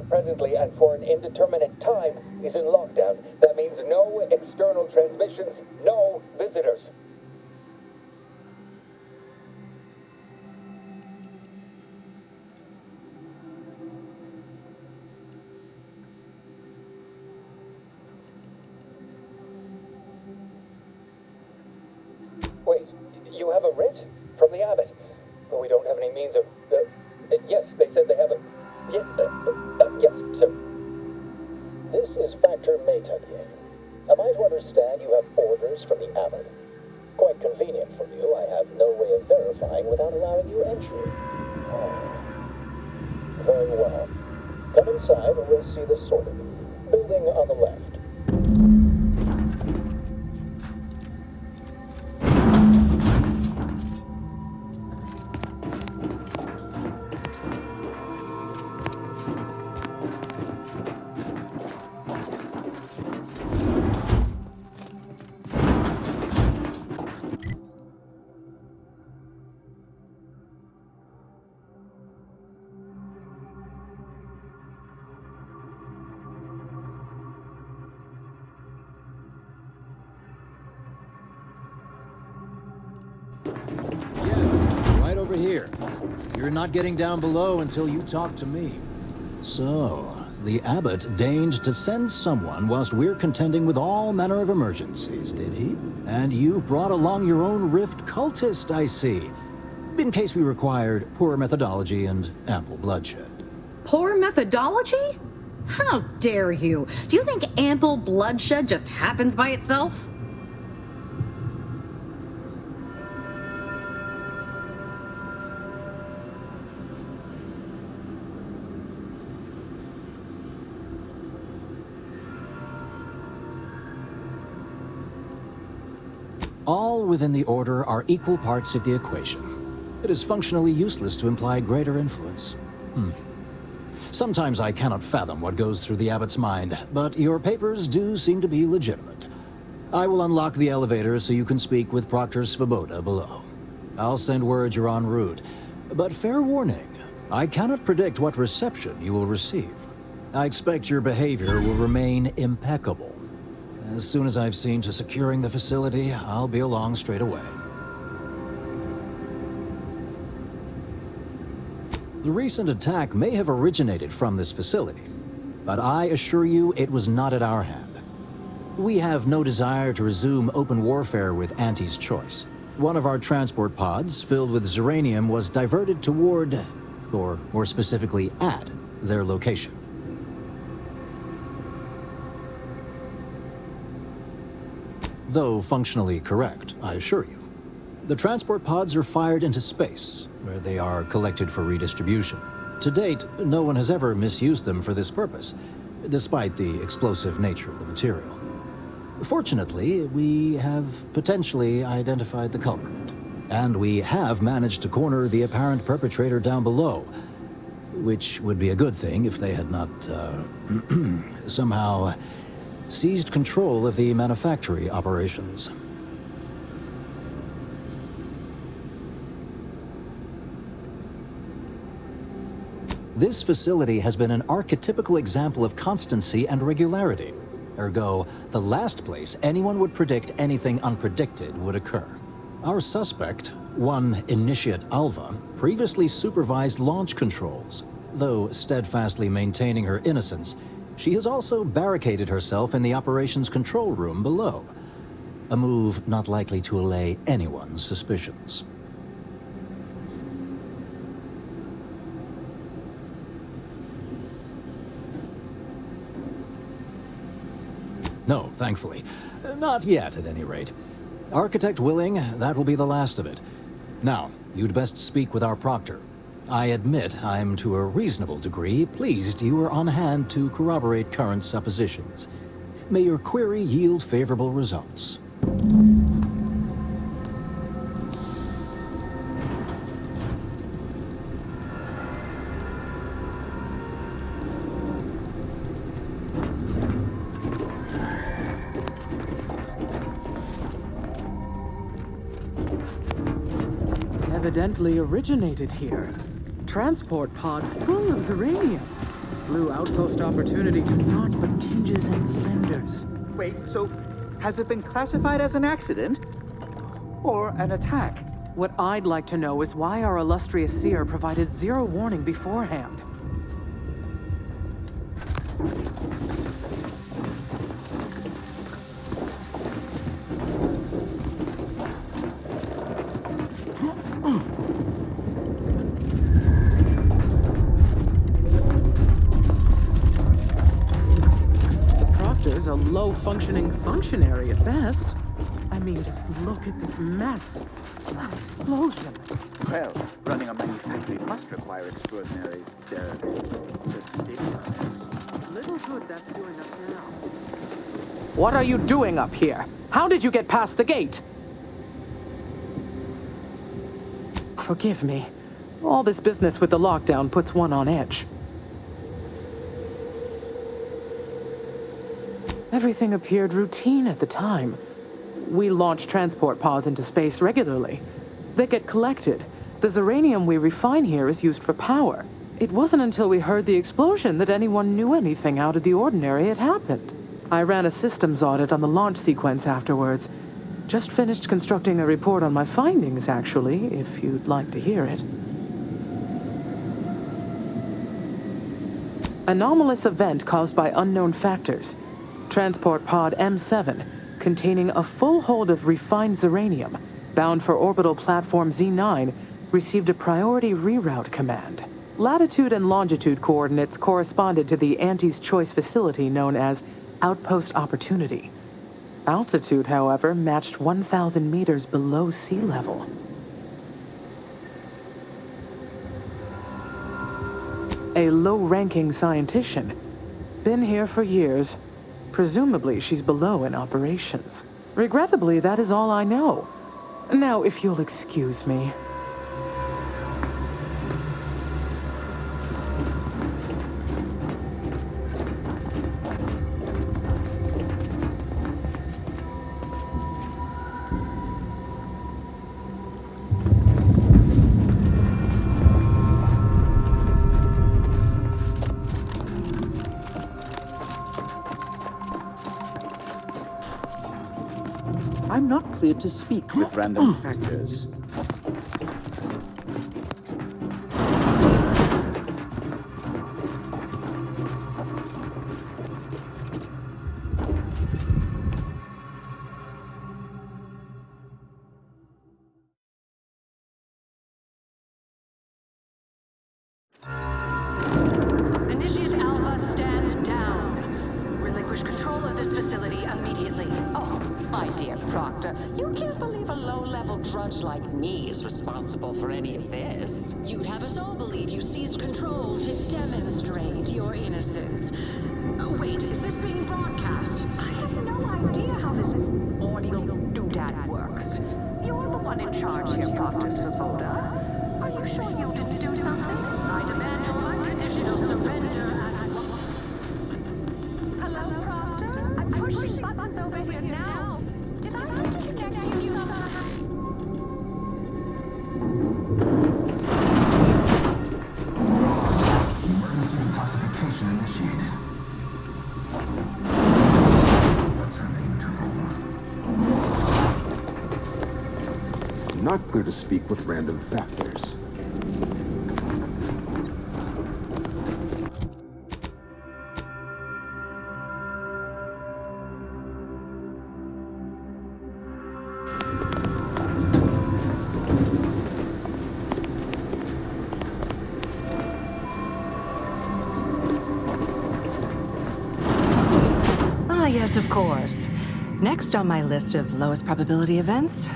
Presently and for an indeterminate time is in lockdown. That means no external transmissions, no visitors. Wait, you have a writ? From the abbot? But we don't have any means of... yes, they said they have a... yes, sir. This is Factor Maytugier. Am I to understand you have orders from the abbot? Quite convenient for you. I have no way of verifying without allowing you entry. Oh. Very well. Come inside and we'll see the sorting. Building on the left. Over here. You're not getting down below until you talk to me. So, the abbot deigned to send someone whilst we're contending with all manner of emergencies, did he? And you've brought along your own Rift cultist, I see. In case we required poor methodology and ample bloodshed. Poor methodology? How dare you? Do you think ample bloodshed just happens by itself? All within the Order are equal parts of the equation. It is functionally useless to imply greater influence. Sometimes I cannot fathom what goes through the Abbot's mind, but your papers do seem to be legitimate. I will unlock the elevator so you can speak with Proctor Svoboda below. I'll send word you're en route, but fair warning, I cannot predict what reception you will receive. I expect your behavior will remain impeccable. As soon as I've seen to securing the facility, I'll be along straight away. The recent attack may have originated from this facility, but I assure you it was not at our hand. We have no desire to resume open warfare with Auntie's Choice. One of our transport pods, filled with Zeranium, was diverted toward, or more specifically at, their location. Though functionally correct, I assure you. The transport pods are fired into space, where they are collected for redistribution. To date, no one has ever misused them for this purpose, despite the explosive nature of the material. Fortunately, we have potentially identified the culprit, and we have managed to corner the apparent perpetrator down below, which would be a good thing if they had not, somehow seized control of the manufactory operations. This facility has been an archetypical example of constancy and regularity. Ergo, the last place anyone would predict anything unpredicted would occur. Our suspect, one Initiate Alva, previously supervised launch controls. Though steadfastly maintaining her innocence, she has also barricaded herself in the operations control room below. A move not likely to allay anyone's suspicions. No, thankfully. Not yet, at any rate. Architect willing, that will be the last of it. Now, you'd best speak with our proctor. I admit I'm to a reasonable degree pleased you are on hand to corroborate current suppositions. May your query yield favorable results. Evidently originated here. Transport pod full of Zeranium. Blue outpost opportunity to naught but tinges and flinders. Wait, so has it been classified as an accident? Or an attack? What I'd like to know is why our illustrious seer provided zero warning beforehand. Proctor's a low-functioning functionary at best. I mean, just look at this mess. That explosion. Well, running a manufactory must require extraordinary, Little good that's doing us now. What are you doing up here? How did you get past the gate? Forgive me. All this business with the lockdown puts one on edge. Everything appeared routine at the time. We launch transport pods into space regularly. They get collected. The Zeranium we refine here is used for power. It wasn't until we heard the explosion that anyone knew anything out of the ordinary had happened. I ran a systems audit on the launch sequence afterwards. Just finished constructing a report on my findings, actually, if you'd like to hear it. Anomalous event caused by unknown factors. Transport pod M7, containing a full hold of refined Zeranium, bound for orbital platform Z9, received a priority reroute command. Latitude and longitude coordinates corresponded to the Auntie's Choice facility known as Outpost Opportunity. Altitude, however, matched 1,000 meters below sea level. A low-ranking scientician. Been here for years. Presumably, she's below in operations. Regrettably, that is all I know. Now, if you'll excuse me. I'm not cleared to speak with random factors. Initiate Alpha, stand down. Relinquish control of this facility immediately. Oh, my dear Proctor, you can't believe a low-level drudge like me is responsible for any of this. You'd have us all believe you seized control to demonstrate your innocence. Wait, is this being broadcast? I have no idea how this audio doodad works. You're the one in charge here, Proctor Svoboda. Are you sure you didn't do something? I demand your unconditional surrender and... Hello, Proctor? suspect you somehow. Emergency detoxification initiated. What's her name took over? Not clear to speak with random factors. Yes, of course. Next on my list of lowest probability events,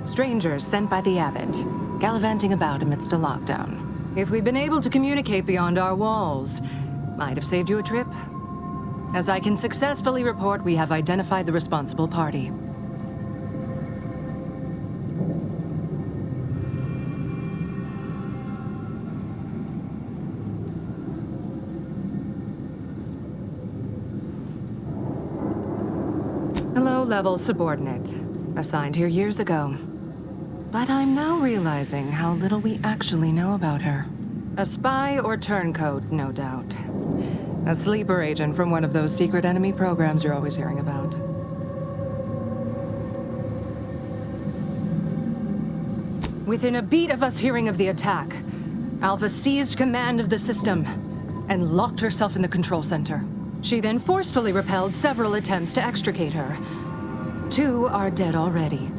strangers sent by the Abbot, gallivanting about amidst a lockdown. If we'd been able to communicate beyond our walls, might have saved you a trip. As I can successfully report, we have identified the responsible party. Low-level subordinate, assigned here years ago. But I'm now realizing how little we actually know about her. A spy or turncoat, no doubt. A sleeper agent from one of those secret enemy programs you're always hearing about. Within a beat of us hearing of the attack, Alpha seized command of the system and locked herself in the control center. She then forcefully repelled several attempts to extricate her. 2 are dead already.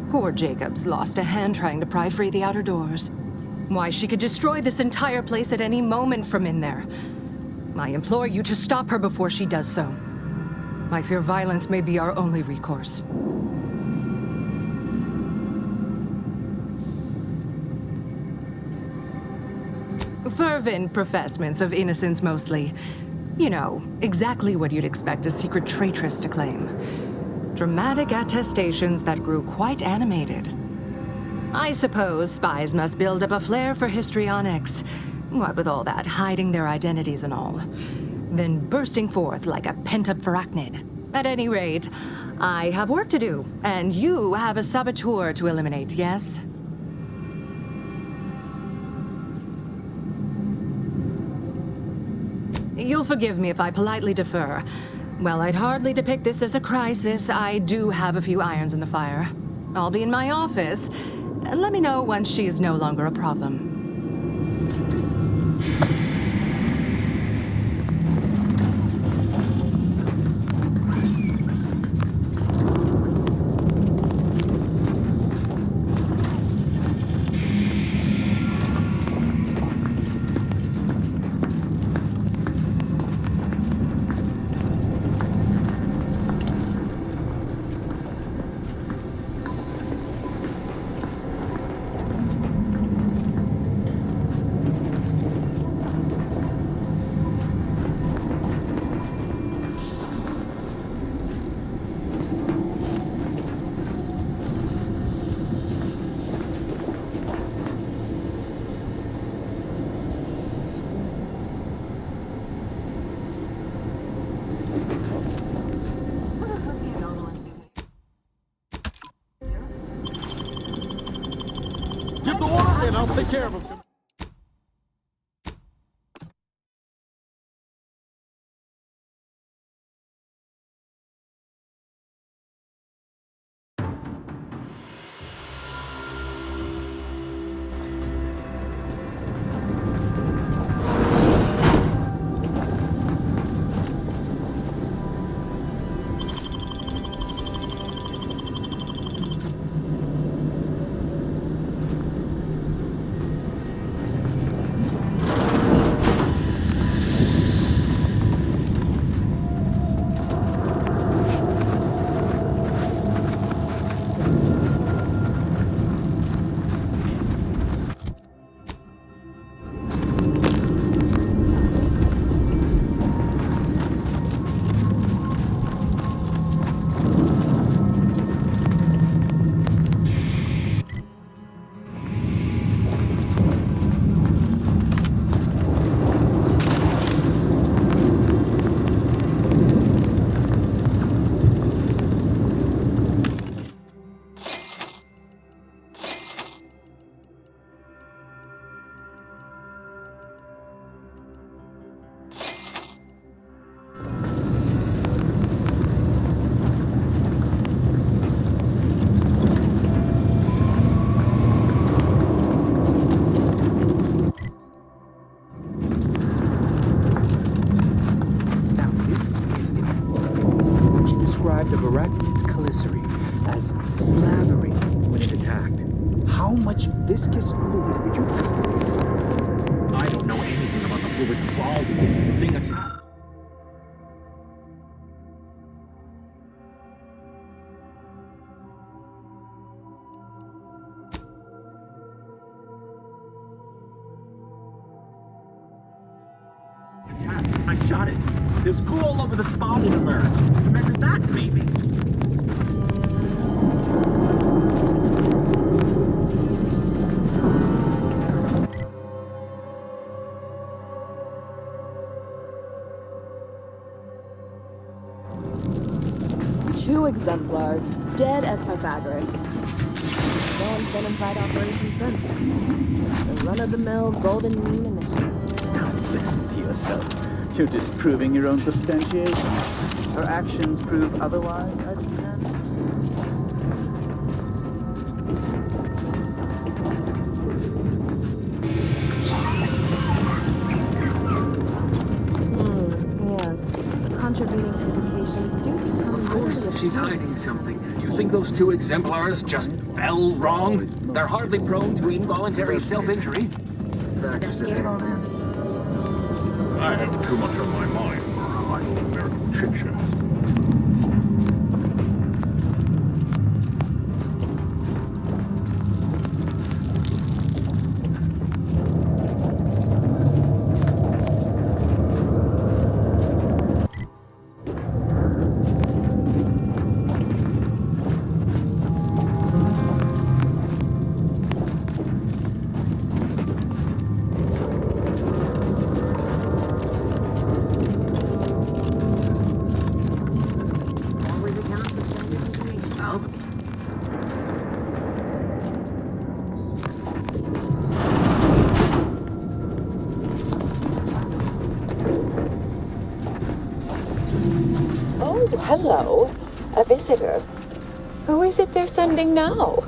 Poor Jacobs lost a hand trying to pry free the outer doors. Why, she could destroy this entire place at any moment from in there. I implore you to stop her before she does so. I fear violence may be our only recourse. Fervent professements of innocence mostly. You know, exactly what you'd expect a secret traitress to claim. Dramatic attestations that grew quite animated. I suppose spies must build up a flair for histrionics, what with all that hiding their identities and all. Then bursting forth like a pent-up arachnid. At any rate, I have work to do, and you have a saboteur to eliminate, yes? You'll forgive me if I politely defer. While I'd hardly depict this as a crisis, I do have a few irons in the fire. I'll be in my office. Let me know once she's no longer a problem. I'll take care of him. as slavery when it attacked. How much viscous fluid would you estimate? I don't know anything about the fluid's volume being attacked. I shot it. There's goo all over the spot it emerged. Measure that, maybe. Two exemplars, dead as Pythagoras. No one's been inside operation since. The run-of-the-mill golden mean initiative. Now listen to yourself. You're disproving your own substantiation. Her actions prove otherwise, I demand. Yes. The contributing implications do become... Of course, she's hiding something. You think those two exemplars just fell wrong? They're hardly prone to involuntary self-injury. Factors it all in. I have too much on my mind for idle American chit-chat. Hello, a visitor. Who is it they're sending now?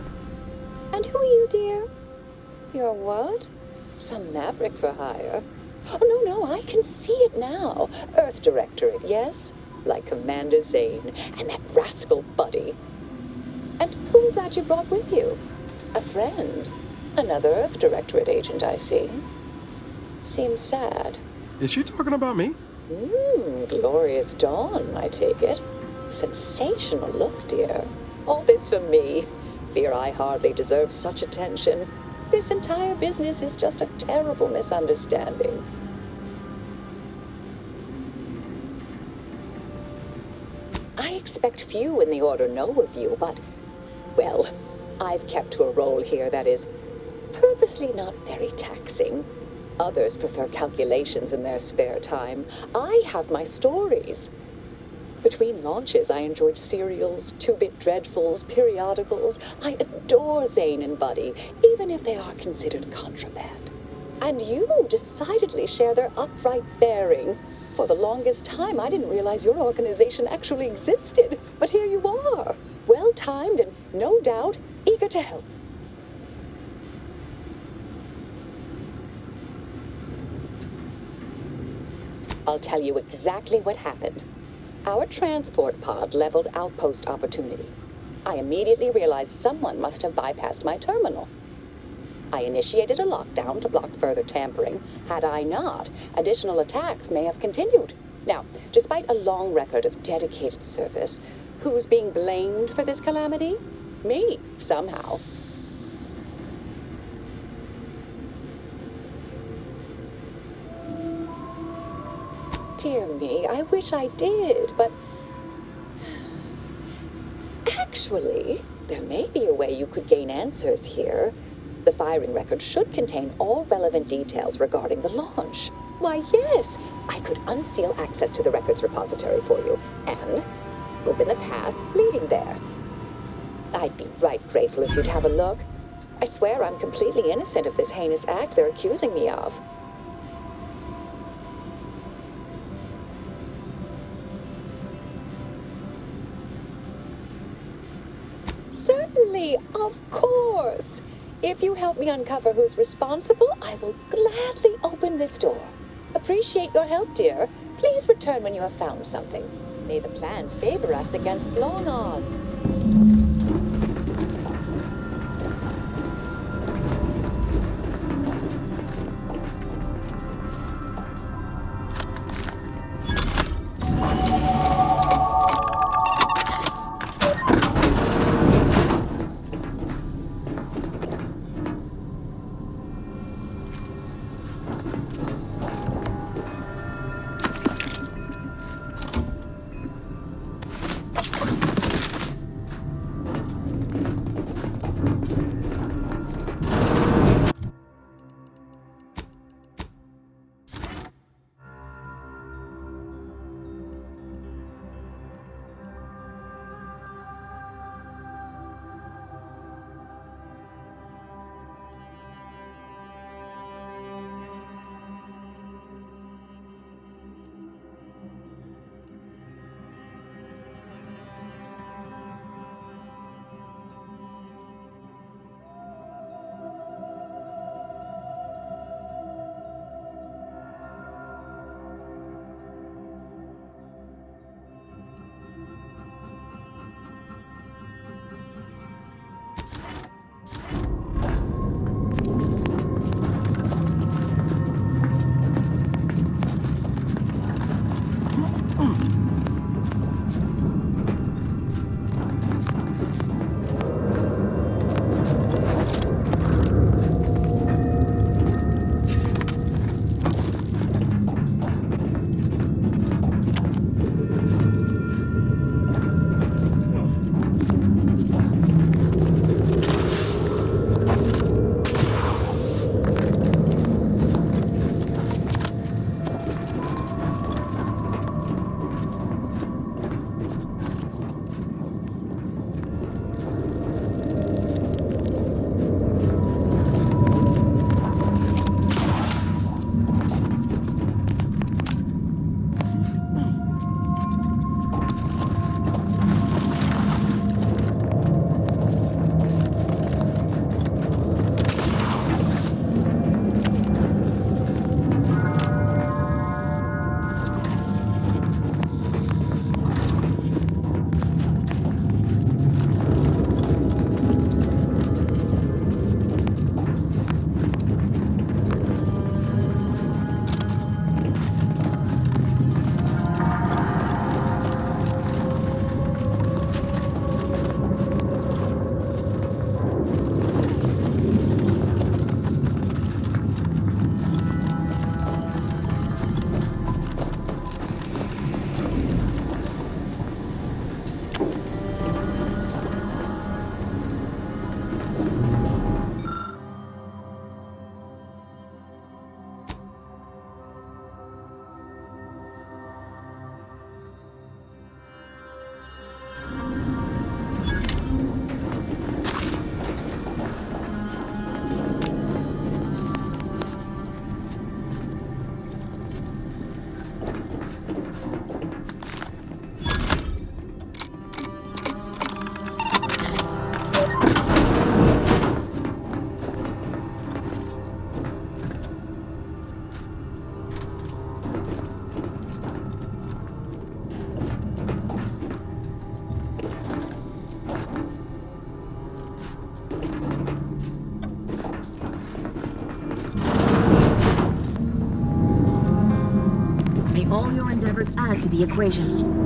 And who are you, dear? You're what? Some maverick for hire? Oh, no, I can see it now. Earth Directorate, yes? Like Commander Zane and that rascal Buddy. And who is that you brought with you? A friend? Another Earth Directorate agent, I see. Seems sad. Is she talking about me? Glorious dawn, I take it. Sensational look, dear. All this for me. Fear I hardly deserve such attention. This entire business is just a terrible misunderstanding. I expect few in the Order know of you, but, well, I've kept to a role here that is purposely not very taxing. Others prefer calculations in their spare time. I have my stories. Between launches, I enjoyed serials, two-bit dreadfuls, periodicals. I adore Zane and Buddy, even if they are considered contraband. And you decidedly share their upright bearing. For the longest time, I didn't realize your organization actually existed. But here you are, well-timed and, no doubt, eager to help. I'll tell you exactly what happened. Our transport pod leveled outpost opportunity. I immediately realized someone must have bypassed my terminal. I initiated a lockdown to block further tampering. Had I not, additional attacks may have continued. Now, despite a long record of dedicated service, who's being blamed for this calamity? Me, somehow. Dear me, I wish I did, but... Actually, there may be a way you could gain answers here. The firing record should contain all relevant details regarding the launch. Why, yes, I could unseal access to the records repository for you, and open the path leading there. I'd be right grateful if you'd have a look. I swear I'm completely innocent of this heinous act they're accusing me of. Certainly, of course. If you help me uncover who's responsible, I will gladly open this door. Appreciate your help, dear. Please return when you have found something. May the plan favor us against long odds. all your endeavors add to the equation.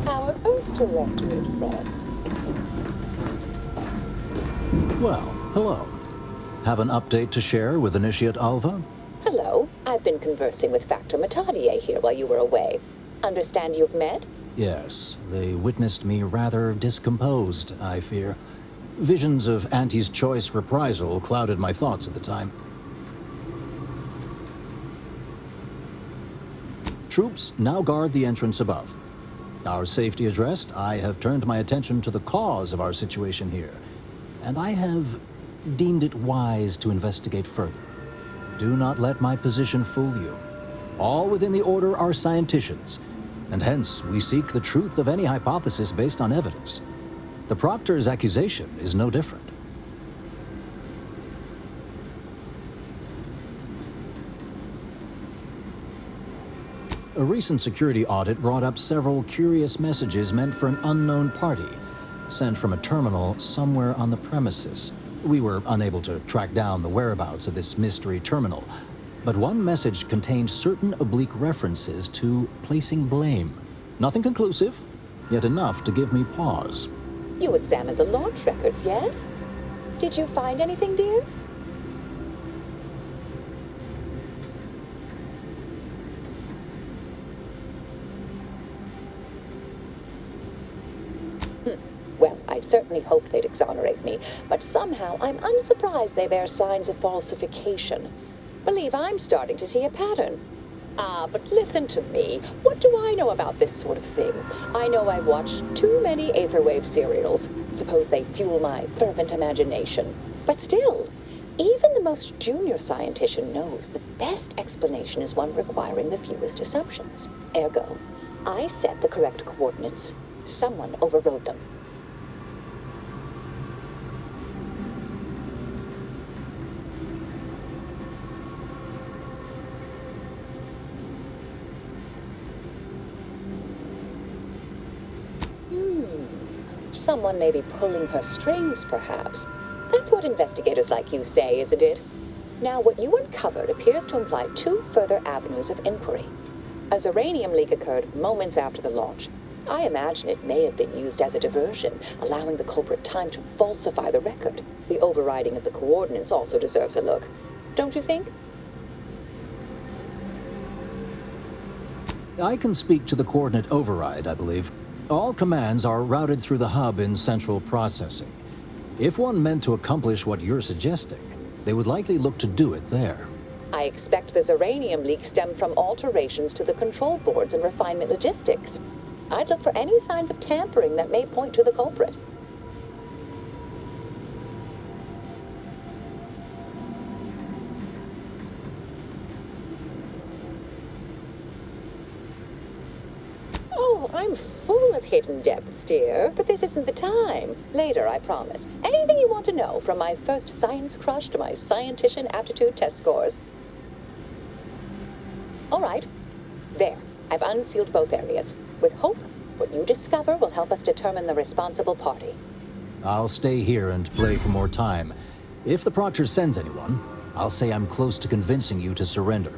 Our Earth Directorate, Fred. Well, hello. Have an update to share with Initiate Alva? Hello. I've been conversing with Factor Matadier here while you were away. Understand you've met? Yes, they witnessed me rather discomposed, I fear. Visions of Auntie's choice reprisal clouded my thoughts at the time. Troops now guard the entrance above. Our safety addressed, I have turned my attention to the cause of our situation here, and I have deemed it wise to investigate further. Do not let my position fool you. All within the Order are scienticians, and hence we seek the truth of any hypothesis based on evidence. The Proctor's accusation is no different. A recent security audit brought up several curious messages meant for an unknown party, sent from a terminal somewhere on the premises. We were unable to track down the whereabouts of this mystery terminal, but one message contained certain oblique references to placing blame. Nothing conclusive, yet enough to give me pause. You examined the launch records, yes? Did you find anything, dear? Well, I'd certainly hoped they'd exonerate me, but somehow I'm unsurprised they bear signs of falsification. Believe I'm starting to see a pattern. But listen to me. What do I know about this sort of thing? I know I've watched too many Aetherwave serials. Suppose they fuel my fervent imagination. But still, even the most junior scientist knows the best explanation is one requiring the fewest assumptions. Ergo, I set the correct coordinates. Someone overrode them. Someone may be pulling her strings, perhaps. That's what investigators like you say, isn't it? Now, what you uncovered appears to imply two further avenues of inquiry. A Zeranium leak occurred moments after the launch. I imagine it may have been used as a diversion, allowing the culprit time to falsify the record. The overriding of the coordinates also deserves a look. Don't you think? I can speak to the coordinate override, I believe. All commands are routed through the hub in central processing. If one meant to accomplish what you're suggesting, they would likely look to do it there. I expect the Zeranium leak stemmed from alterations to the control boards and refinement logistics. I'd look for any signs of tampering that may point to the culprit. Oh, I'm full of hidden depths, dear, but this isn't the time. Later, I promise. Anything you want to know, from my first science crush to my scientician aptitude test scores. All right. There. I've unsealed both areas. With hope, what you discover will help us determine the responsible party. I'll stay here and play for more time. If the Proctor sends anyone, I'll say I'm close to convincing you to surrender.